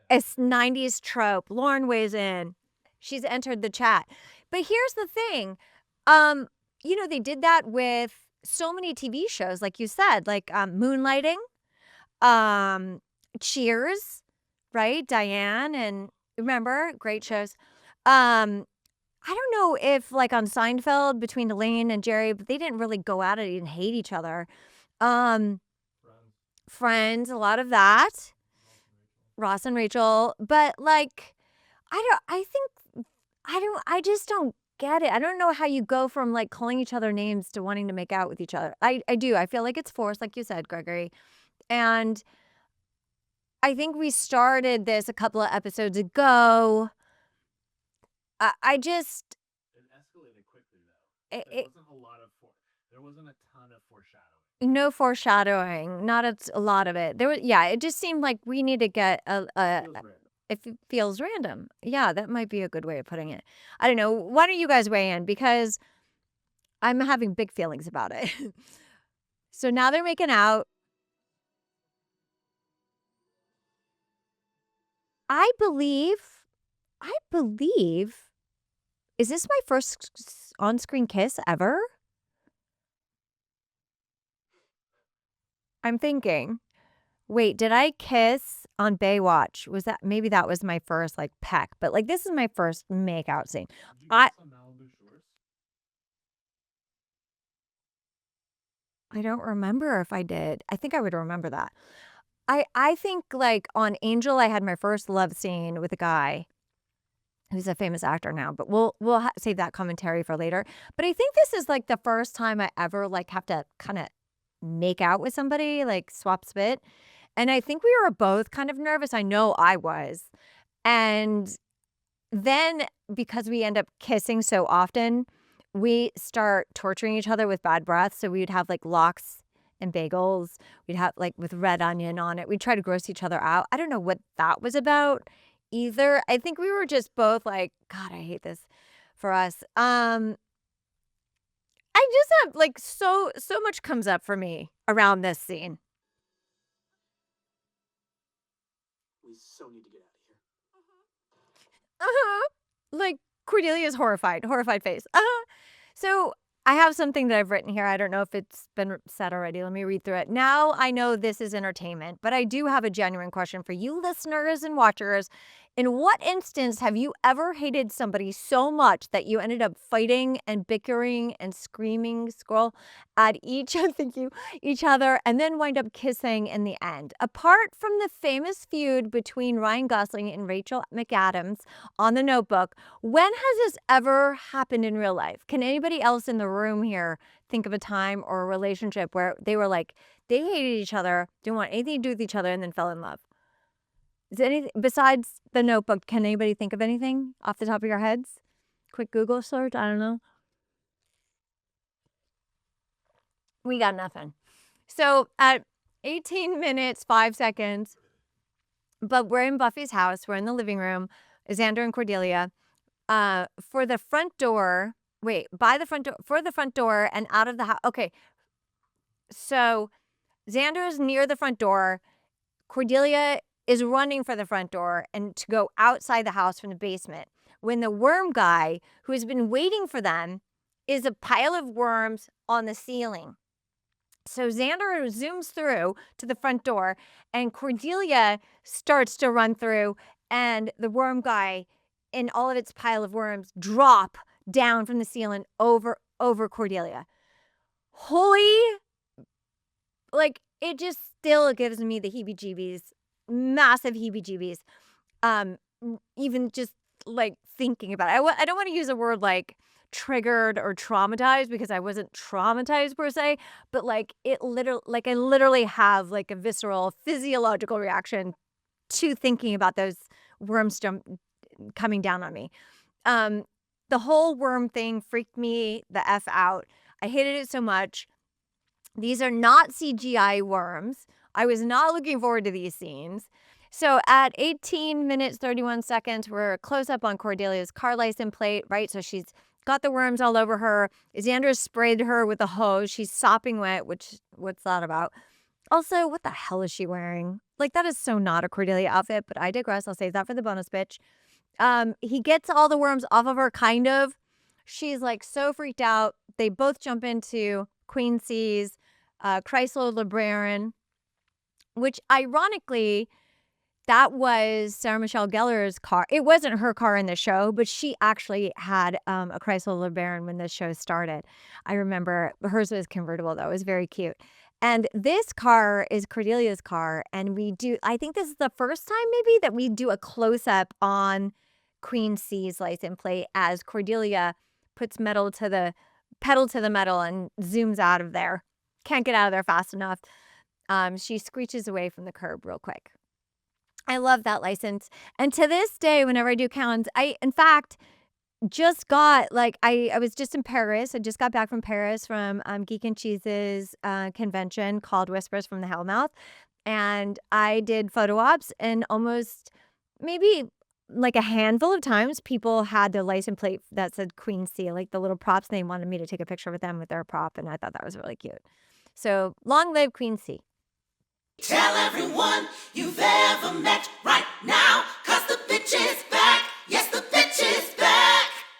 It's 90s trope. Lauren weighs in. She's entered the chat. But here's the thing. They did that with so many TV shows, like you said, like Moonlighting, Cheers, right? Diane, and remember, great shows. I don't know if like on Seinfeld between Elaine and Jerry, but they didn't really go at it and hate each other. Friends, a lot of that. Ross and Rachel, but like, I just don't get it. I don't know how you go from like calling each other names to wanting to make out with each other. I do. I feel like it's forced, like you said, Gregory. And I think we started this a couple of episodes ago. I just. It escalated quickly though. There wasn't a ton of foreshadowing. No foreshadowing, not a lot of it. It just seemed like we need to get it feels random. Yeah, that might be a good way of putting it. I don't know. Why don't you guys weigh in? Because I'm having big feelings about it. So now they're making out. I believe, is this my first on-screen kiss ever? I'm thinking, wait, did I kiss on Baywatch? Maybe that was my first like peck, but like this is my first makeout scene. Did you kiss on Malibu Shores? I don't remember if I did. I think I would remember that. I think like on Angel, I had my first love scene with a guy who's a famous actor now, but we'll save that commentary for later. But I think this is like the first time I ever like have to kind of make out with somebody, like swap spit. And I think we were both kind of nervous. I know I was. And then because we end up kissing so often, we start torturing each other with bad breath. So we would have like lox and bagels. We'd have like with red onion on it. We'd try to gross each other out. I don't know what that was about either. I think we were just both like, God, I hate this for us. I just have like so much comes up for me around this scene. We so need to get out of here. Like Cordelia's horrified face. So I have something that I've written here. I don't know if it's been said already. Let me read through it. Now I know this is entertainment, but I do have a genuine question for you listeners and watchers. In what instance have you ever hated somebody so much that you ended up fighting and bickering and screaming, at each other, and then wind up kissing in the end? Apart from the famous feud between Ryan Gosling and Rachel McAdams on The Notebook, when has this ever happened in real life? Can anybody else in the room here think of a time or a relationship where they were like, they hated each other, didn't want anything to do with each other, and then fell in love? Is anything besides The Notebook? Can anybody think of anything off the top of your heads? Quick Google search. I don't know. We got nothing. So at 18 minutes, 5 seconds, but we're in Buffy's house. We're in the living room. Xander and Cordelia. For the front door. Wait, for the front door and out of the house. Okay. So Xander is near the front door. Cordelia is running for the front door and to go outside the house from the basement when the worm guy who has been waiting for them is a pile of worms on the ceiling. So Xander zooms through to the front door and Cordelia starts to run through and the worm guy and all of its pile of worms drop down from the ceiling over Cordelia. Like it just still gives me the heebie-jeebies. Massive heebie-jeebies. Even just like thinking about it. I don't want to use a word like triggered or traumatized because I wasn't traumatized per se, but like it literally, like I literally have like a visceral physiological reaction to thinking about those worms coming down on me. The whole worm thing freaked me the F out. I hated it so much. These are not CGI worms. I was not looking forward to these scenes. So at 18 minutes, 31 seconds, we're close up on Cordelia's car license plate, right? So she's got the worms all over her. Xander sprayed her with a hose. She's sopping wet, which, what's that about? Also, what the hell is she wearing? Like, that is so not a Cordelia outfit, but I digress. I'll save that for the bonus bitch. He gets all the worms off of her, kind of. She's like so freaked out. They both jump into Queen C's Chrysler LeBaron, which ironically, that was Sarah Michelle Gellar's car. It wasn't her car in the show, but she actually had a Chrysler LeBaron when the show started. I remember hers was convertible, though. It was very cute. And this car is Cordelia's car. And I think this is the first time maybe that we do a close-up on Queen C's license plate as Cordelia puts pedal to the metal and zooms out of there. Can't get out of there fast enough. She screeches away from the curb real quick. I love that license. And to this day, whenever I do counts, I, in fact, just got, like, I was just in Paris. I just got back from Paris from Geek and Cheese's convention called Whispers from the Hellmouth. And I did photo ops, and almost maybe like a handful of times, people had the license plate that said Queen C, like the little props. And they wanted me to take a picture with them with their prop, and I thought that was really cute. So long live Queen C. Tell everyone you've ever met right now.